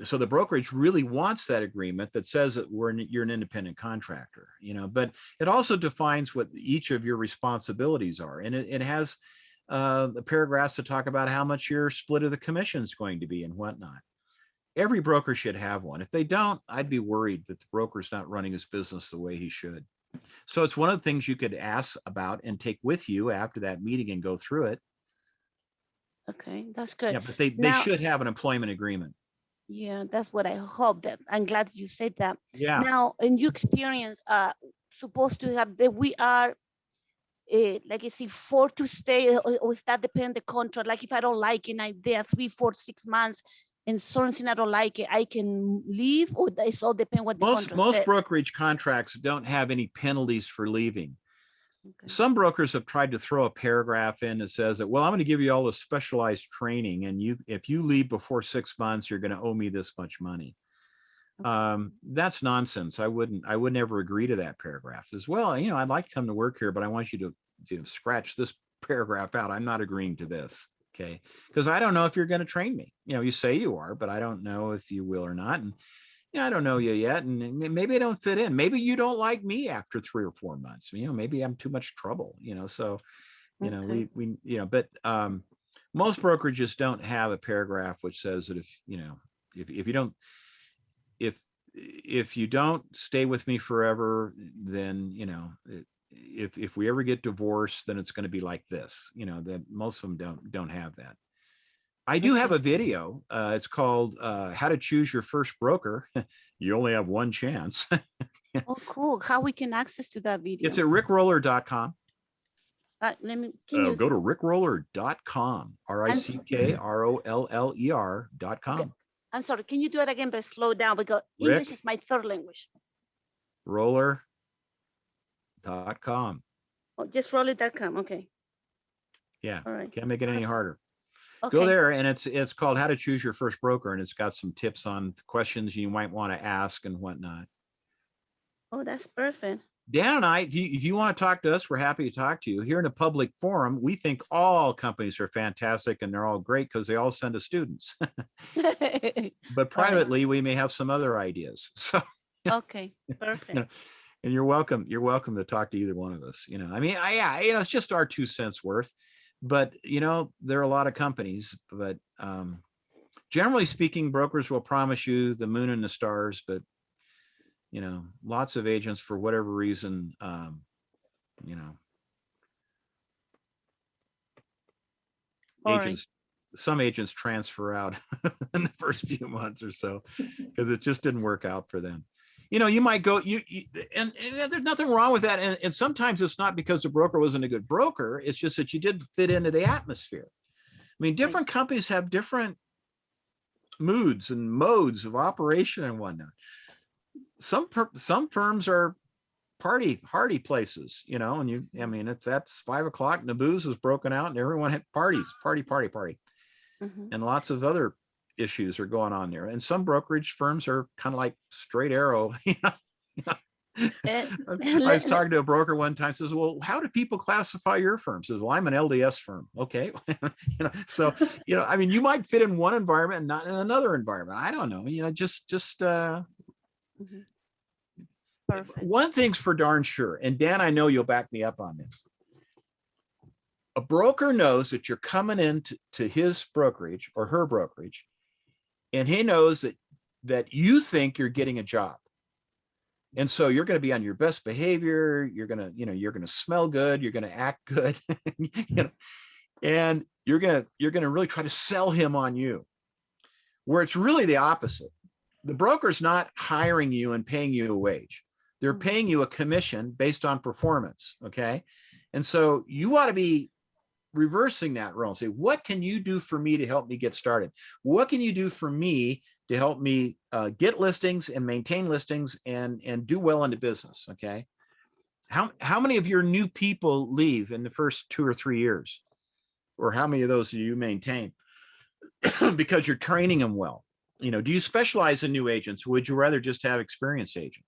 so the brokerage really wants that agreement that says that you're an independent contractor, but it also defines what each of your responsibilities are. And it has the paragraphs to talk about how much your split of the commission is going to be and whatnot. Every broker should have one. If they don't, I'd be worried that the broker's not running his business the way he should. So it's one of the things you could ask about and take with you after that meeting and go through it. Okay, that's good. Yeah, but they should have an employment agreement. Yeah, that's what I hope. That I'm glad you said that. Yeah. Now, in your experience, supposed to have that we are, like you see, 4 to stay, or does that depend the contract? Like if I don't like it, and there 3, 4, 6 months, and something I don't like it, I can leave, or it all depend what the contract Most says? brokerage contracts don't have any penalties for leaving. Okay. Some brokers have tried to throw a paragraph in that says that, well, I'm going to give you all this specialized training, and if you leave before 6 months, you're going to owe me this much money. Okay. That's nonsense. I would never agree to that paragraph. As well, I'd like to come to work here, but I want you to scratch this paragraph out. I'm not agreeing to this. Okay, because I don't know if you're going to train me. You say you are, but I don't know if you will or not. And I don't know you yet, and maybe I don't fit in. Maybe you don't like me after 3 or 4 months. Maybe I'm too much trouble. So, Okay. but most brokerages don't have a paragraph which says that if if you don't stay with me forever, then, you know, if we ever get divorced, then it's going to be like this, you know, that most of them don't have that. I do have a video. It's called How to Choose Your First Broker. You only have one chance. Oh, cool. How we can access to that video? It's at rickroller.com. Let me, can you Go to rickroller.com, rickroller.com. Okay. I'm sorry, can you do it again, but slow down because English is my third language. Roller.com. Oh, just roll.com. Okay. Yeah. All right. Can't make it any harder. Okay. Go there, and it's called How to Choose Your First Broker, and it's got some tips on questions you might want to ask and whatnot. Oh, that's perfect. Dan and I, if you want to talk to us, we're happy to talk to you. Here in a public forum, we think all companies are fantastic and they're all great because they all send us students. But privately, we may have some other ideas. So okay, perfect. You know, and you're welcome to talk to either one of us. You know, I mean, it's just our 2 cents worth. But, you know, there are a lot of companies, but generally speaking, brokers will promise you the moon and the stars, but, you know, lots of agents, for whatever reason, you know, some agents transfer out in the first few months or so because it just didn't work out for them. You know, you might go, and there's nothing wrong with that. And sometimes it's not because the broker wasn't a good broker. It's just that you didn't fit into the atmosphere. I mean, different companies have different moods and modes of operation and whatnot. Some firms are party places, you know, and I mean, that's 5 o'clock and the booze is broken out and everyone had parties, party. And lots of other issues are going on there. And some brokerage firms are kind of like Straight Arrow. You know? I was talking to a broker one time, says, well, how do people classify your firm? Says, well, I'm an LDS firm. Okay. You know, so, you know, I mean, you might fit in one environment and not in another environment. I don't know, you know, just Perfect. One thing's for darn sure. And Dan, I know you'll back me up on this. A broker knows that you're coming into his brokerage or her brokerage, and he knows that you think you're getting a job. And so you're going to be on your best behavior. You're going to smell good. You're going to act good, you know, and you're going to really try to sell him on you, where it's really the opposite. The broker's not hiring you and paying you a wage. They're paying you a commission based on performance. Okay. And so you ought to be reversing that role and say, what can you do for me to help me get started? What can you do for me to help me get listings and maintain listings and do well in the business? Okay. How many of your new people leave in the first 2 or 3 years? Or how many of those do you maintain? Because you're training them well. You know, do you specialize in new agents? Or would you rather just have experienced agents?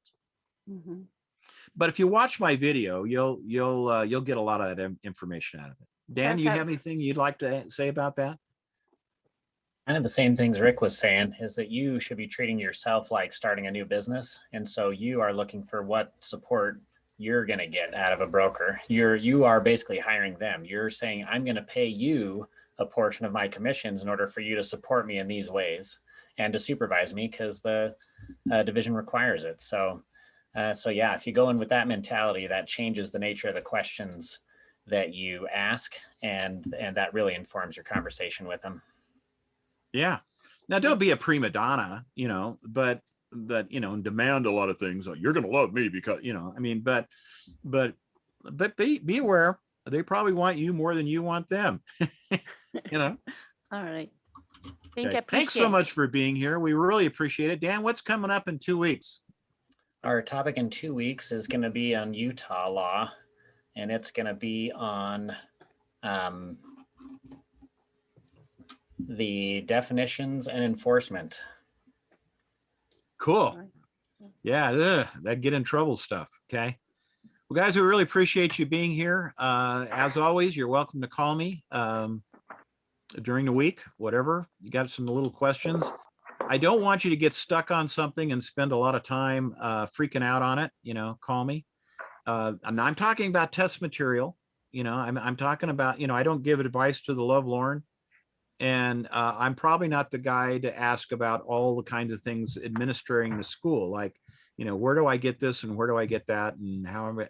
But if you watch my video, you'll get a lot of that information out of it. Dan, do you have anything you'd like to say about that? Kind of the same things Rick was saying, is that you should be treating yourself like starting a new business. And so you are looking for what support you're going to get out of a broker. You are basically hiring them. You're saying, I'm going to pay you a portion of my commissions in order for you to support me in these ways and to supervise me because the division requires it. So yeah, if you go in with that mentality, that changes the nature of the questions that you ask, and that really informs your conversation with them. Yeah. Now, don't be a prima donna, you know, but you know, and demand a lot of things. Like, you're going to love me because, you know, I mean, but be aware, they probably want you more than you want them. You know. All right. Thanks so much for being here. We really appreciate it. Dan, what's coming up in 2 weeks? Our topic in 2 weeks is going to be on Utah law, and it's going to be on the definitions and enforcement. Cool. Yeah, that get in trouble stuff. Okay. Well, guys, we really appreciate you being here. As always, you're welcome to call me during the week, whatever. You got some little questions. I don't want you to get stuck on something and spend a lot of time freaking out on it. You know, call me. I'm talking about test material. You know, I'm talking about, you know, I don't give advice to the lovelorn, And I'm probably not the guy to ask about all the kinds of things administering the school, like, where do I get this and where do I get that? And how, I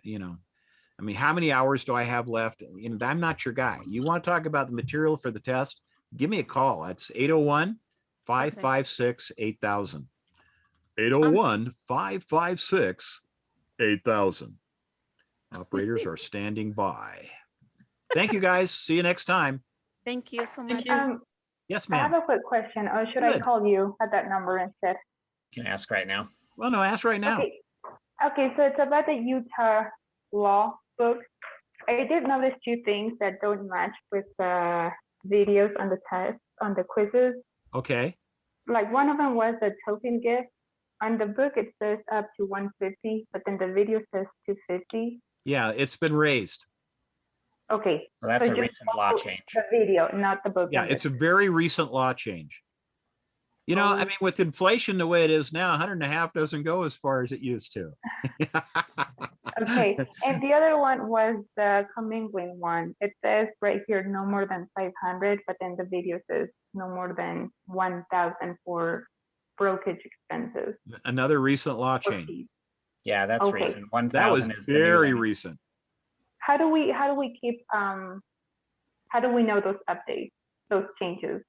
mean, how many hours do I have left? I'm not your guy. You want to talk about the material for the test? Give me a call. That's 801-556-8000. 801-556-8000. Operators are standing by. Thank you, guys. See you next time. Thank you so much. Thank you. Yes, I have ma'am. a quick question, or should I Good. call you at that number instead? You can ask right now. Well, no, ask right now. Okay, so it's about the Utah law book. I did notice two things that don't match with the videos on the test, on the quizzes. Okay. Like one of them was a token gift. On the book, it says up to 150, but then the video says 250. Yeah, it's been raised. Okay. Well, that's so a just recent law follow change. The video, not the book. Yeah, it's a very recent law change. I mean, with inflation the way it is now, 150 doesn't go as far as it used to. Okay, and the other one was the commingling one. It says right here, no more than 500, but then the video says no more than 1,000 for brokerage expenses. Another recent law for change. fees. Yeah, that's Okay. recent. That was 1,000 is the new very limit. recent. How do we keep how do we know those updates, those changes?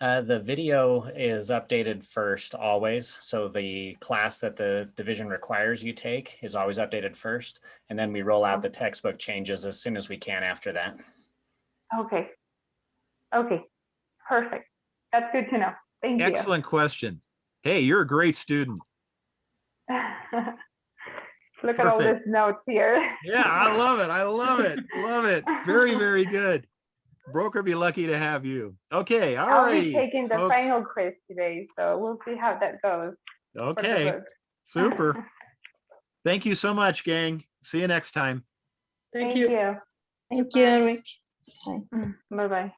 The video is updated first always. So the class that the division requires you take is always updated first. And then we roll out the textbook changes as soon as we can after that. Okay. Okay. Perfect. That's good to know. Thank you. Excellent question. Hey, you're a great student. Look at all Perfect. this notes here. Yeah, I love it. I love it. Love it. Very, very good. Broker be lucky to have you. Okay. All I'll be righty. taking the folks. final quiz today, so we'll see how that goes. for the Okay. book. Super. Thank you so much, gang. See you next time. Thank you. you. Thank you, Eric. Bye-bye.